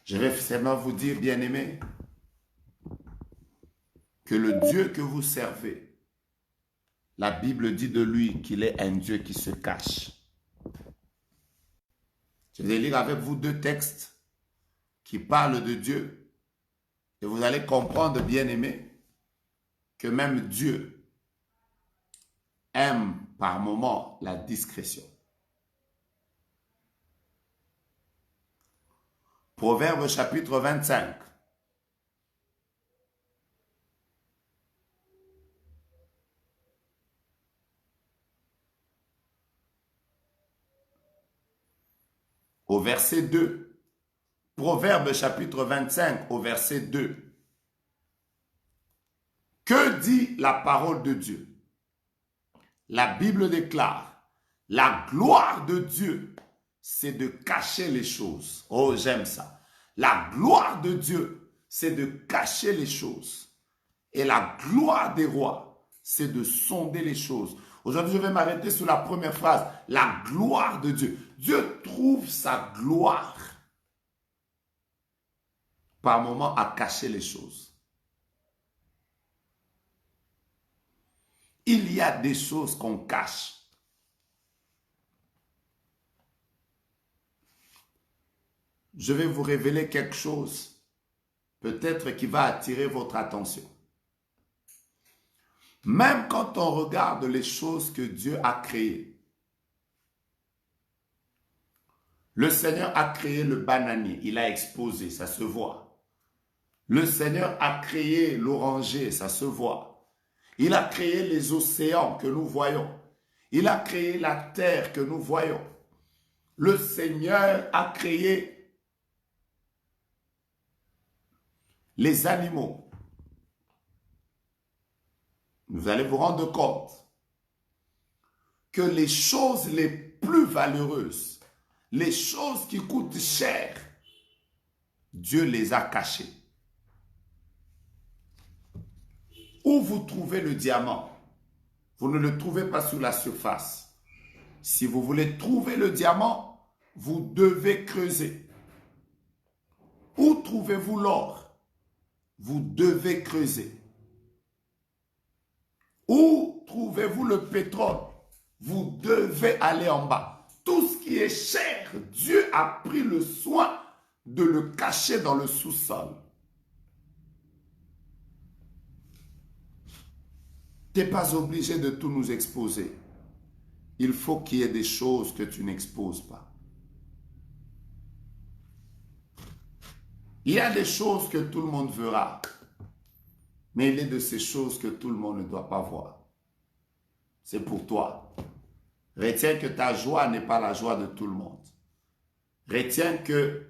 Je vais seulement vous dire, bien-aimés, que le Dieu que vous servez, la Bible dit de lui qu'il est un Dieu qui se cache. Je vais lire avec vous deux textes qui parlent de Dieu et vous allez comprendre, bien-aimés, que même Dieu aime par moments la discrétion. Proverbe chapitre 25. Au verset 2. Proverbe chapitre 25 au verset 2. Que dit la parole de Dieu? La Bible déclare, la gloire de Dieu, c'est de cacher les choses. Oh, j'aime ça. La gloire de Dieu, c'est de cacher les choses. Et la gloire des rois, c'est de sonder les choses. Aujourd'hui, je vais m'arrêter sur la première phrase. La gloire de Dieu. Dieu trouve sa gloire par moment à cacher les choses. Il y a des choses qu'on cache. Je vais vous révéler quelque chose, peut-être qui va attirer votre attention. Même quand on regarde les choses que Dieu a créées, le Seigneur a créé le bananier, il a exposé, ça se voit. Le Seigneur a créé l'oranger, ça se voit. Il a créé les océans que nous voyons. Il a créé la terre que nous voyons. Le Seigneur a créé les animaux. Vous allez vous rendre compte que les choses les plus valeureuses, les choses qui coûtent cher, Dieu les a cachées. Où vous trouvez le diamant, vous ne le trouvez pas sur la surface. Si vous voulez trouver le diamant, vous devez creuser. Où trouvez-vous l'or? Vous devez creuser. Où trouvez-vous le pétrole? Vous devez aller en bas. Tout ce qui est cher, Dieu a pris le soin de le cacher dans le sous-sol. Tu n'es pas obligé de tout nous exposer. Il faut qu'il y ait des choses que tu n'exposes pas. Il y a des choses que tout le monde verra. Mais il est de ces choses que tout le monde ne doit pas voir. C'est pour toi. Retiens que ta joie n'est pas la joie de tout le monde. Retiens que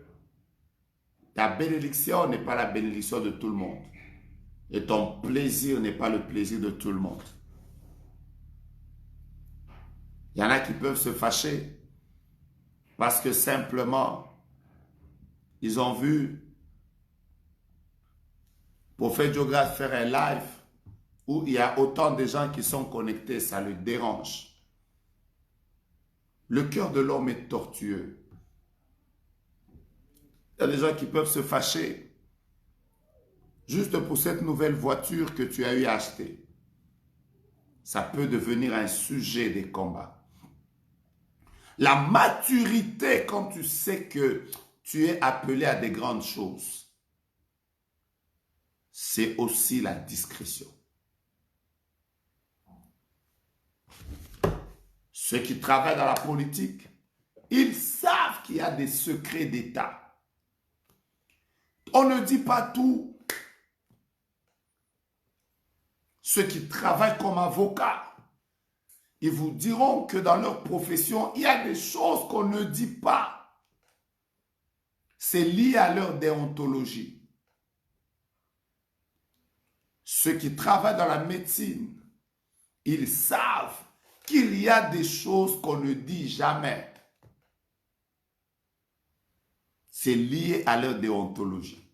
ta bénédiction n'est pas la bénédiction de tout le monde. Et ton plaisir n'est pas le plaisir de tout le monde. Il y en a qui peuvent se fâcher parce que simplement, ils ont vu Prophète Joe faire un live où il y a autant de gens qui sont connectés, ça le dérange. Le cœur de l'homme est tortueux. Il y a des gens qui peuvent se fâcher juste pour cette nouvelle voiture que tu as eu à acheter. Ça peut devenir un sujet de combat. La maturité, quand tu sais que tu es appelé à des grandes choses, c'est aussi la discrétion. Ceux qui travaillent dans la politique, ils savent qu'il y a des secrets d'État. On ne dit pas tout. Ceux qui travaillent comme avocats, ils vous diront que dans leur profession, il y a des choses qu'on ne dit pas. C'est lié à leur déontologie. Ceux qui travaillent dans la médecine, ils savent qu'il y a des choses qu'on ne dit jamais. C'est lié à leur déontologie.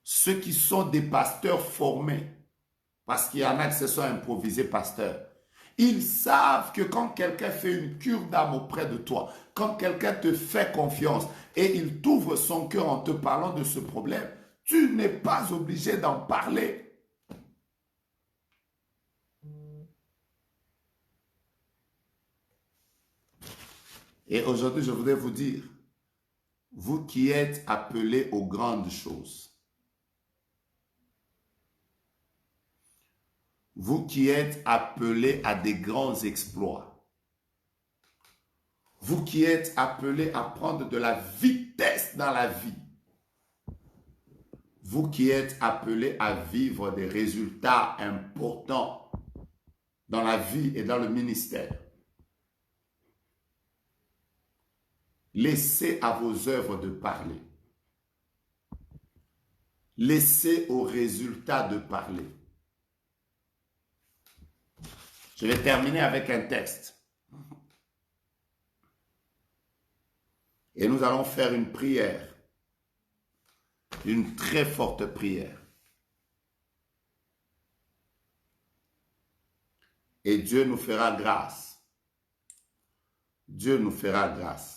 Ceux qui sont des pasteurs formés, parce qu'il y en a qui se sont improvisés pasteurs, ils savent que quand quelqu'un fait une cure d'âme auprès de toi, quand quelqu'un te fait confiance et il t'ouvre son cœur en te parlant de ce problème, tu n'es pas obligé d'en parler. Et aujourd'hui, je voudrais vous dire, vous qui êtes appelés aux grandes choses, vous qui êtes appelés à des grands exploits, vous qui êtes appelés à prendre de la vitesse dans la vie, vous qui êtes appelés à vivre des résultats importants dans la vie et dans le ministère, laissez à vos œuvres de parler. Laissez aux résultats de parler. Je vais terminer avec un texte. Et nous allons faire une prière. Une très forte prière. Et Dieu nous fera grâce. Dieu nous fera grâce.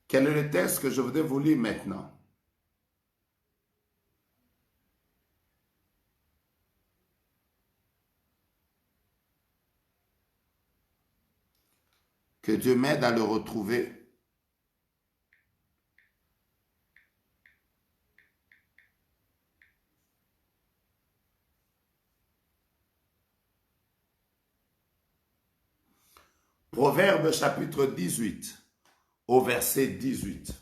Quel est le texte que je voudrais vous lire maintenant? Que Dieu m'aide à le retrouver. Proverbe chapitre 18, au verset 18.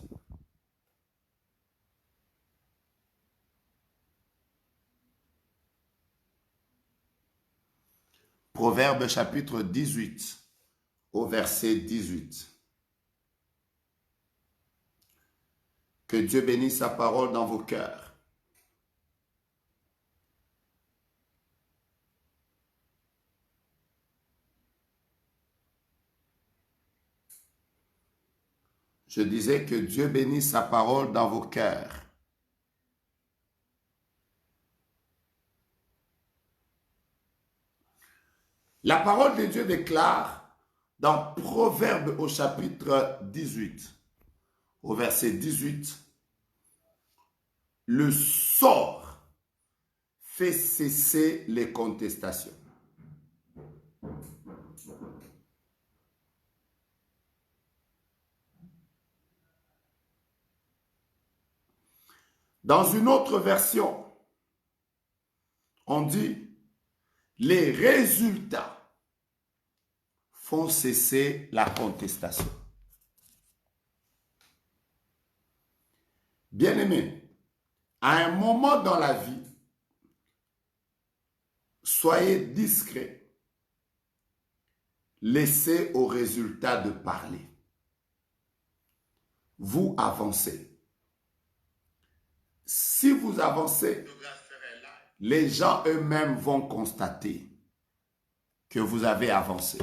Proverbe chapitre 18, au verset 18. Que Dieu bénisse sa parole dans vos cœurs. Je disais que Dieu bénisse sa parole dans vos cœurs. La parole de Dieu déclare dans Proverbe au chapitre 18, au verset 18, le sort fait cesser les contestations. Dans une autre version, on dit les résultats font cesser la contestation. Bien-aimés, à un moment dans la vie, soyez discrets. Laissez au résultat de parler. Vous avancez. Si vous avancez, les gens eux-mêmes vont constater que vous avez avancé.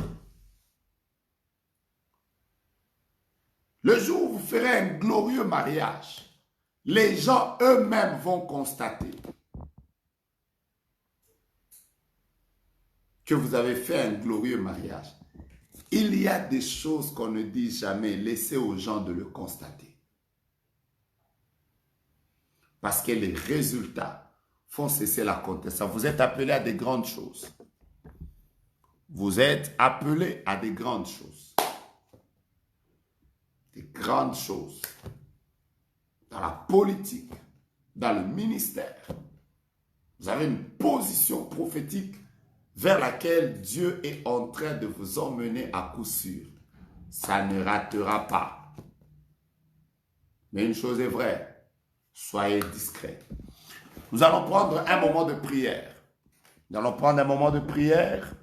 Le jour où vous ferez un glorieux mariage, les gens eux-mêmes vont constater que vous avez fait un glorieux mariage. Il y a des choses qu'on ne dit jamais, laissez aux gens de le constater. Parce que les résultats font cesser la contestation. Vous êtes appelés à des grandes choses. Vous êtes appelés à des grandes choses. Des grandes choses. Dans la politique, dans le ministère. Vous avez une position prophétique vers laquelle Dieu est en train de vous emmener à coup sûr. Ça ne ratera pas. Mais une chose est vraie, soyez discrets. Nous allons prendre un moment de prière. Nous allons prendre un moment de prière.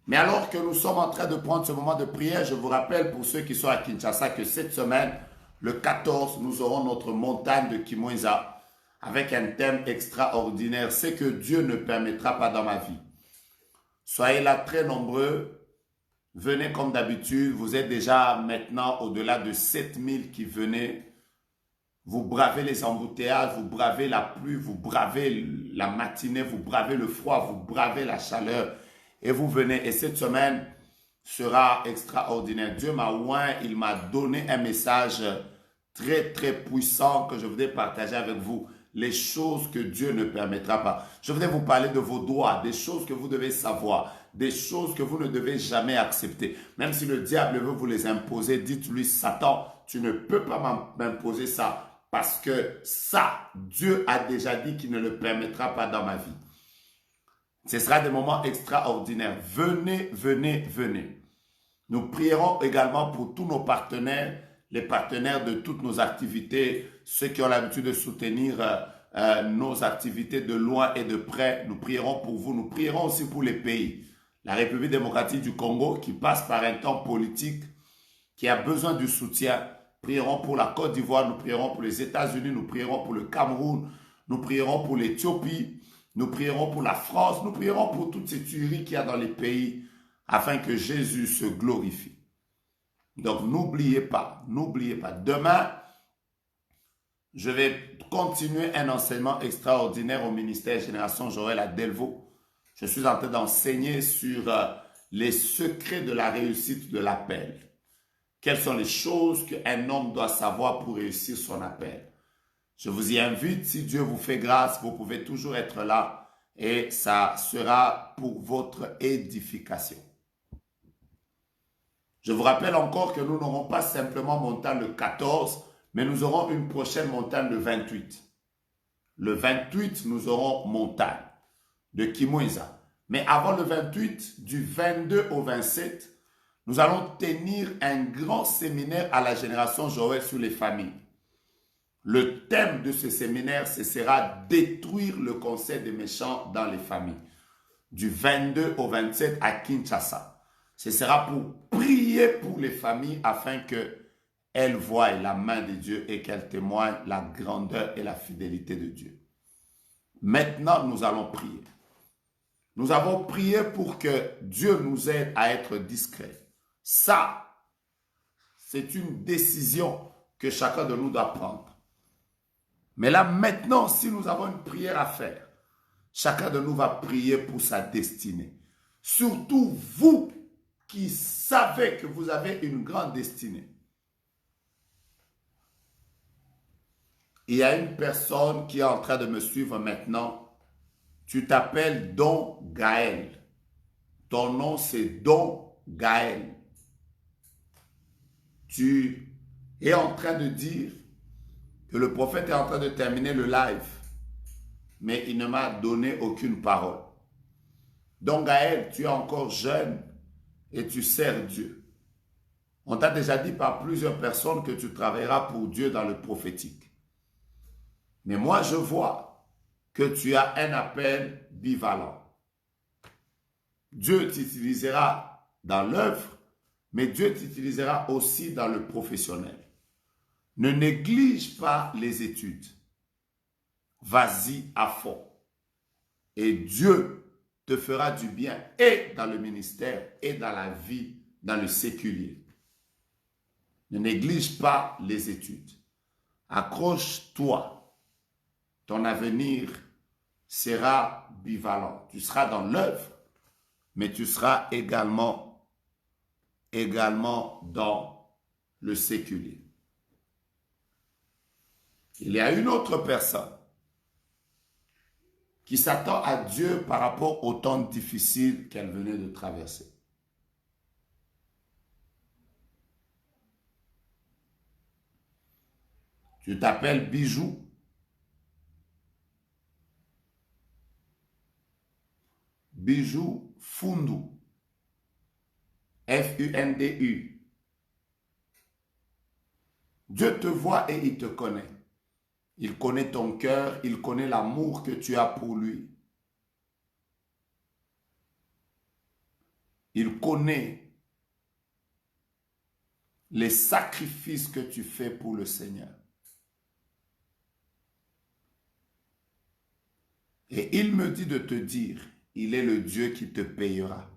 Mais alors que nous sommes en train de prendre ce moment de prière, je vous rappelle pour ceux qui sont à Kinshasa que cette semaine, le 14, nous aurons notre montagne de Kimweza avec un thème extraordinaire. C'est que Dieu ne permettra pas dans ma vie. Soyez là très nombreux. Venez comme d'habitude. Vous êtes déjà maintenant au-delà de 7000 qui venaient. Vous bravez les embouteillages, vous bravez la pluie, vous bravez la matinée, vous bravez le froid, vous bravez la chaleur. Et vous venez. Et cette semaine sera extraordinaire. Dieu m'a oint, il m'a donné un message très très puissant que je voudrais partager avec vous. Les choses que Dieu ne permettra pas. Je voudrais vous parler de vos droits, des choses que vous devez savoir, des choses que vous ne devez jamais accepter. Même si le diable veut vous les imposer, dites-lui, Satan, tu ne peux pas m'imposer ça parce que ça, Dieu a déjà dit qu'il ne le permettra pas dans ma vie. Ce sera des moments extraordinaires. Venez, venez, venez. Nous prierons également pour tous nos partenaires, les partenaires de toutes nos activités, ceux qui ont l'habitude de soutenir nos activités de loin et de près. Nous prierons pour vous. Nous prierons aussi pour les pays. La République démocratique du Congo qui passe par un temps politique, qui a besoin du soutien. Prierons pour la Côte d'Ivoire, nous prierons pour les États-Unis, nous prierons pour le Cameroun, nous prierons pour l'Éthiopie, nous prierons pour la France, nous prierons pour toutes ces tueries qu'il y a dans les pays afin que Jésus se glorifie. Donc, n'oubliez pas. Demain, je vais continuer un enseignement extraordinaire au ministère Génération Joël à Delvaux. Je suis en train d'enseigner sur les secrets de la réussite de l'appel. Quelles sont les choses qu'un homme doit savoir pour réussir son appel? Je vous y invite, si Dieu vous fait grâce, vous pouvez toujours être là et ça sera pour votre édification. Je vous rappelle encore que nous n'aurons pas simplement montagne le 14, mais nous aurons une prochaine montagne le 28. Le 28, nous aurons montagne de Kimweza. Mais avant le 28, du 22 au 27, nous allons tenir un grand séminaire à la génération Joël sur les familles. Le thème de ce séminaire, ce sera détruire le conseil des méchants dans les familles. Du 22 au 27 à Kinshasa. Ce sera pour prier pour les familles afin qu'elles voient la main de Dieu et qu'elles témoignent la grandeur et la fidélité de Dieu. Maintenant, nous allons prier. Nous avons prié pour que Dieu nous aide à être discrets. Ça, c'est une décision que chacun de nous doit prendre. Mais là, maintenant, si nous avons une prière à faire, chacun de nous va prier pour sa destinée. Surtout vous qui savez que vous avez une grande destinée. Il y a une personne qui est en train de me suivre maintenant. Tu t'appelles Don Gaël. Ton nom, c'est Don Gaël. Tu es en train de dire que le prophète est en train de terminer le live, mais il ne m'a donné aucune parole. Donc Gaël, tu es encore jeune et tu sers Dieu. On t'a déjà dit par plusieurs personnes que tu travailleras pour Dieu dans le prophétique. Mais moi, je vois que tu as un appel bivalent. Dieu t'utilisera dans l'œuvre, mais Dieu t'utilisera aussi dans le professionnel. Ne néglige pas les études. Vas-y à fond. Et Dieu te fera du bien et dans le ministère et dans la vie, dans le séculier. Ne néglige pas les études. Accroche-toi. Ton avenir sera bivalent. Tu seras dans l'œuvre, mais tu seras également dans le séculier. Il y a une autre personne qui s'attend à Dieu par rapport aux temps difficiles qu'elle venait de traverser. Tu t'appelles Bijou. Bijou Fundu. F-U-N-D-U. Dieu te voit et il te connaît. Il connaît ton cœur, il connaît l'amour que tu as pour lui. Il connaît les sacrifices que tu fais pour le Seigneur. Et il me dit de te dire, il est le Dieu qui te payera.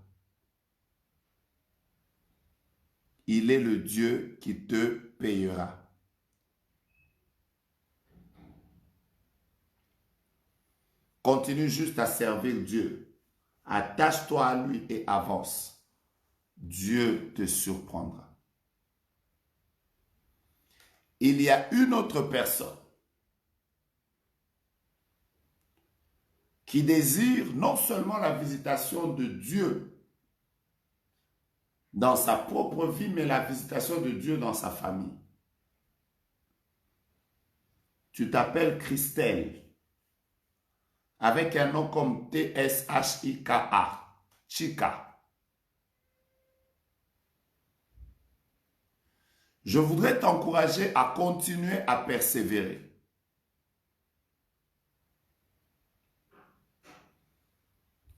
Il est le Dieu qui te payera. Continue juste à servir Dieu. Attache-toi à lui et avance. Dieu te surprendra. Il y a une autre personne qui désire non seulement la visitation de Dieu dans sa propre vie, mais la visitation de Dieu dans sa famille. Tu t'appelles Christelle, avec un nom comme T-S-H-I-K-A, Chika. Je voudrais t'encourager à continuer à persévérer.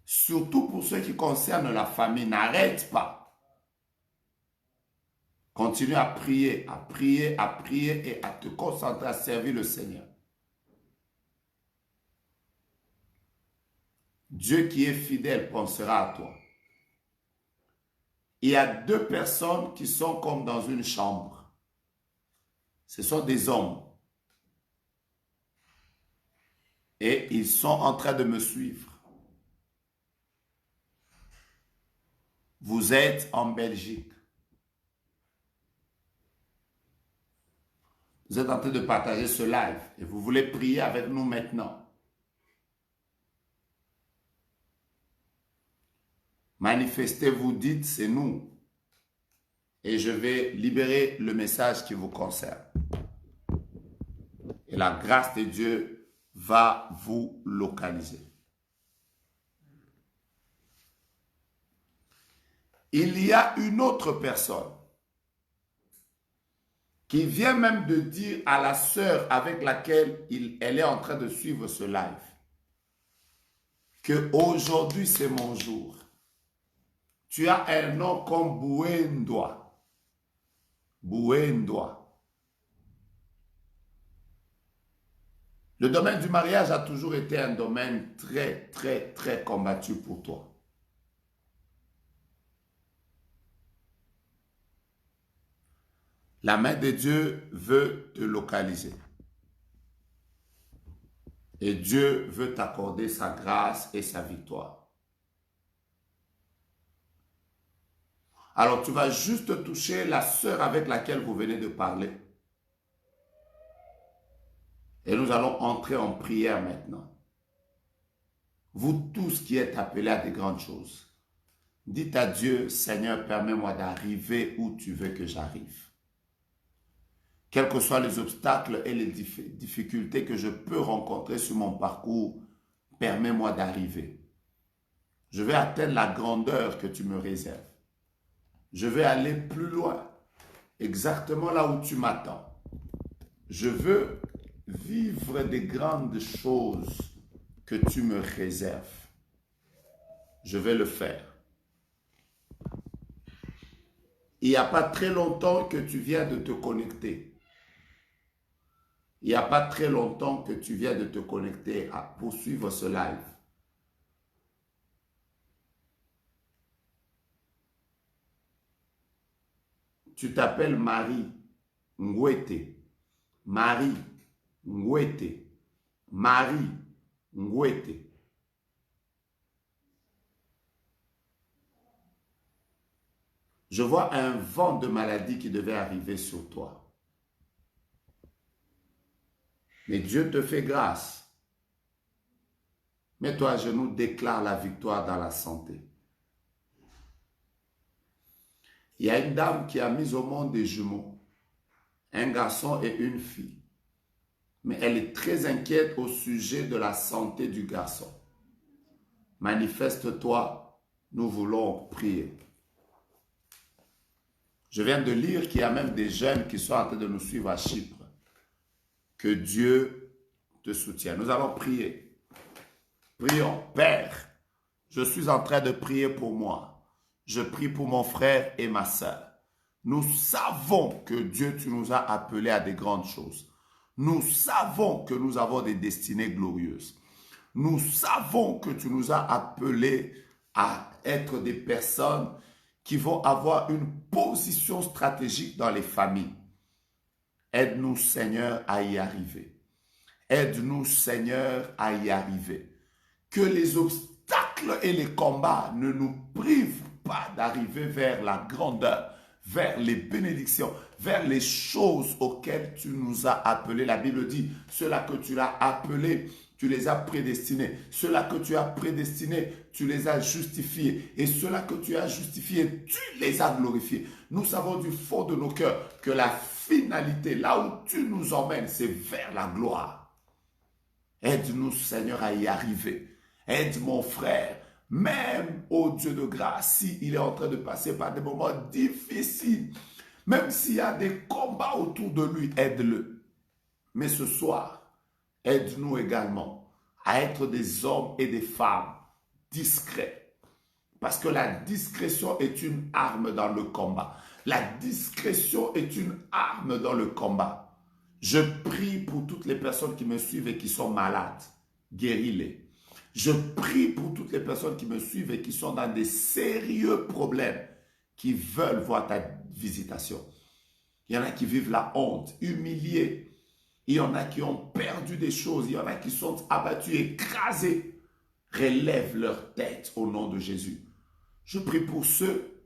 Surtout pour ce qui concerne la famille, n'arrête pas. Continue à prier et à te concentrer à servir le Seigneur. Dieu qui est fidèle pensera à toi. Il y a deux personnes qui sont comme dans une chambre. Ce sont des hommes. Et ils sont en train de me suivre. Vous êtes en Belgique. Vous êtes en train de partager ce live et vous voulez prier avec nous maintenant. Manifestez-vous, dites, c'est nous. Et je vais libérer le message qui vous concerne. Et la grâce de Dieu va vous localiser. Il y a une autre personne qui vient même de dire à la sœur avec laquelle elle est en train de suivre ce live que aujourd'hui c'est mon jour. Tu as un nom comme Bouendoa. Bouendoa. Le domaine du mariage a toujours été un domaine très combattu pour toi. La main de Dieu veut te localiser. Et Dieu veut t'accorder sa grâce et sa victoire. Alors tu vas juste toucher la sœur avec laquelle vous venez de parler. Et nous allons entrer en prière maintenant. Vous tous qui êtes appelés à des grandes choses, dites à Dieu, Seigneur, permets-moi d'arriver où tu veux que j'arrive. Quels que soient les obstacles et les difficultés que je peux rencontrer sur mon parcours, permets-moi d'arriver. Je vais atteindre la grandeur que tu me réserves. Je vais aller plus loin. exactement là où tu m'attends. Je veux vivre des grandes choses que tu me réserves. Je vais le faire. Il n'y a pas très longtemps que tu viens de te connecter. Il n'y a pas très longtemps que tu viens de te connecter à poursuivre ce live. Tu t'appelles Marie Ngwete. Marie Ngwete. Marie Ngwete. Je vois un vent de maladie qui devait arriver sur toi. Mais Dieu te fait grâce. Mets-toi à genoux, déclare la victoire dans la santé. Il y a une dame qui a mis au monde des jumeaux, un garçon et une fille. Mais elle est très inquiète au sujet de la santé du garçon. Manifeste-toi, nous voulons prier. Je viens de lire qu'il y a même des jeunes qui sont en train de nous suivre à Chypre. Que Dieu te soutienne. Nous allons prier. Prions. Père, je suis en train de prier pour moi. Je prie pour mon frère et ma sœur. Nous savons que Dieu, tu nous as appelés à des grandes choses. Nous savons que nous avons des destinées glorieuses. Nous savons que tu nous as appelés à être des personnes qui vont avoir une position stratégique dans les familles. Aide-nous, Seigneur, à y arriver. Aide-nous, Seigneur, à y arriver. Que les obstacles et les combats ne nous privent pas d'arriver vers la grandeur, vers les bénédictions, vers les choses auxquelles tu nous as appelés. La Bible dit, ceux-là que tu as appelés, tu les as prédestinés. Ceux-là que tu as prédestinés, tu les as justifiés. Et ceux-là que tu as justifiés, tu les as glorifiés. Nous savons du fond de nos cœurs que la finalité, là où tu nous emmènes, c'est vers la gloire. Aide-nous, Seigneur, à y arriver. Aide mon frère, même au Dieu de grâce, s'il est en train de passer par des moments difficiles, même s'il y a des combats autour de lui, aide-le. Mais ce soir, aide-nous également à être des hommes et des femmes discrets. Parce que la discrétion est une arme dans le combat. La discrétion est une arme dans le combat. Je prie pour toutes les personnes qui me suivent et qui sont malades. Guéris-les. Je prie pour toutes les personnes qui me suivent et qui sont dans des sérieux problèmes, qui veulent voir ta visitation. Il y en a qui vivent la honte, humiliés. Il y en a qui ont perdu des choses. Il y en a qui sont abattus, écrasés. Relève leur tête au nom de Jésus. Je prie pour ceux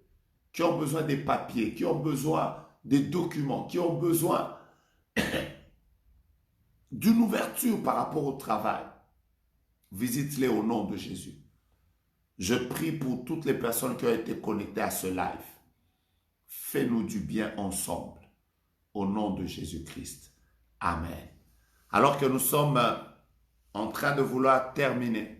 qui ont besoin des papiers, qui ont besoin des documents, qui ont besoin d'une ouverture par rapport au travail. Visite-les au nom de Jésus. Je prie pour toutes les personnes qui ont été connectées à ce live. Fais-nous du bien ensemble. Au nom de Jésus-Christ. Amen. Alors que nous sommes en train de vouloir terminer,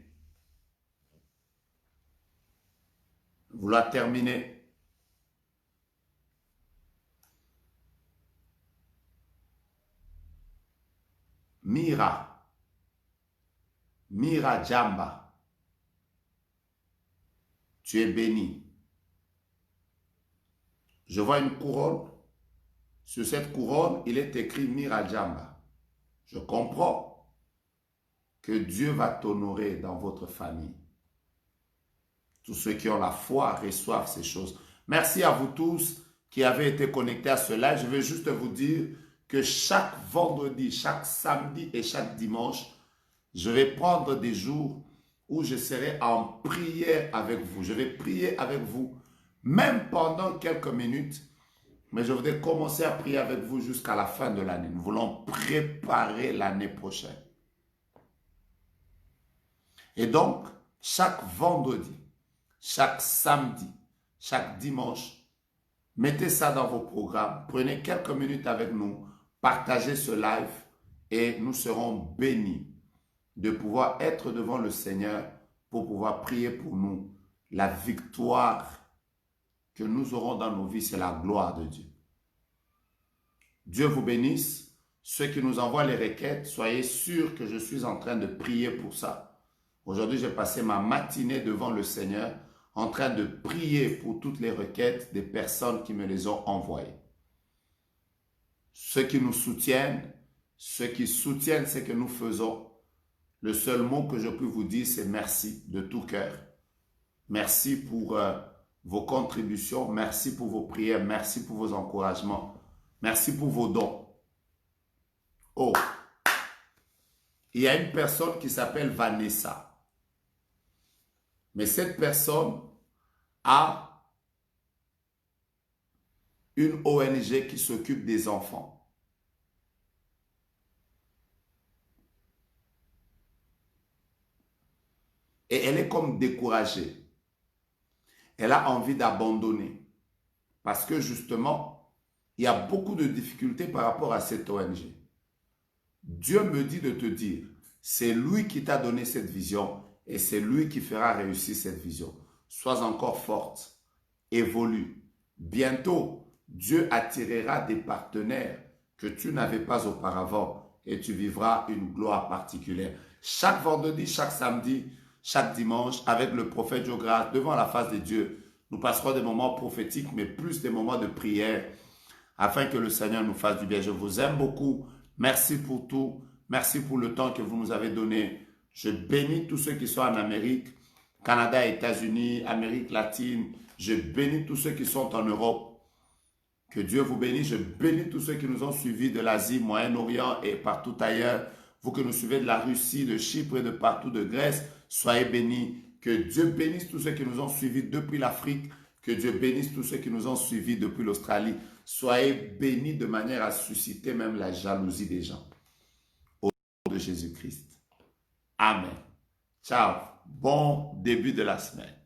Mira Jamba, tu es béni. Je vois une couronne. Sur cette couronne, il est écrit Mira Jamba. Je comprends que Dieu va t'honorer dans votre famille. Tous ceux qui ont la foi reçoivent ces choses. Merci à vous tous qui avez été connectés à cela. Je veux juste vous dire que chaque vendredi, chaque samedi et chaque dimanche, je vais prendre des jours où je serai en prière avec vous. Je vais prier avec vous, même pendant quelques minutes, mais je voudrais commencer à prier avec vous jusqu'à la fin de l'année. Nous voulons préparer l'année prochaine. Et donc, chaque vendredi, chaque samedi, chaque dimanche, mettez ça dans vos programmes. Prenez quelques minutes avec nous, partagez ce live et nous serons bénis de pouvoir être devant le Seigneur pour pouvoir prier pour nous. La victoire que nous aurons dans nos vies, c'est la gloire de Dieu. Dieu vous bénisse. Ceux qui nous envoient les requêtes, soyez sûrs que je suis en train de prier pour ça. Aujourd'hui, j'ai passé ma matinée devant le Seigneur en train de prier pour toutes les requêtes des personnes qui me les ont envoyées. Ceux qui nous soutiennent, ceux qui soutiennent ce que nous faisons, le seul mot que je peux vous dire, c'est merci de tout cœur. Merci pour vos contributions, merci pour vos prières, merci pour vos encouragements, merci pour vos dons. Oh, il y a une personne qui s'appelle Vanessa. Mais cette personne a une ONG qui s'occupe des enfants. Et elle est comme découragée. Elle a envie d'abandonner. Parce que justement, il y a beaucoup de difficultés par rapport à cette ONG. Dieu me dit de te dire, c'est lui qui t'a donné cette vision et c'est lui qui fera réussir cette vision. Sois encore forte, évolue. Bientôt, Dieu attirera des partenaires que tu n'avais pas auparavant et tu vivras une gloire particulière. Chaque vendredi, chaque samedi, chaque dimanche, avec le prophète Jogras, devant la face de Dieu, nous passerons des moments prophétiques, mais plus des moments de prière, afin que le Seigneur nous fasse du bien. Je vous aime beaucoup. Merci pour tout. Merci pour le temps que vous nous avez donné. Je bénis tous ceux qui sont en Amérique, Canada, États-Unis, Amérique latine. Je bénis tous ceux qui sont en Europe. Que Dieu vous bénisse. Je bénis tous ceux qui nous ont suivis de l'Asie, Moyen-Orient et partout ailleurs. Vous qui nous suivez de la Russie, de Chypre et de partout de Grèce, soyez bénis. Que Dieu bénisse tous ceux qui nous ont suivis depuis l'Afrique. Que Dieu bénisse tous ceux qui nous ont suivis depuis l'Australie. Soyez bénis de manière à susciter même la jalousie des gens. Au nom de Jésus-Christ. Amen. Ciao. Bon début de la semaine.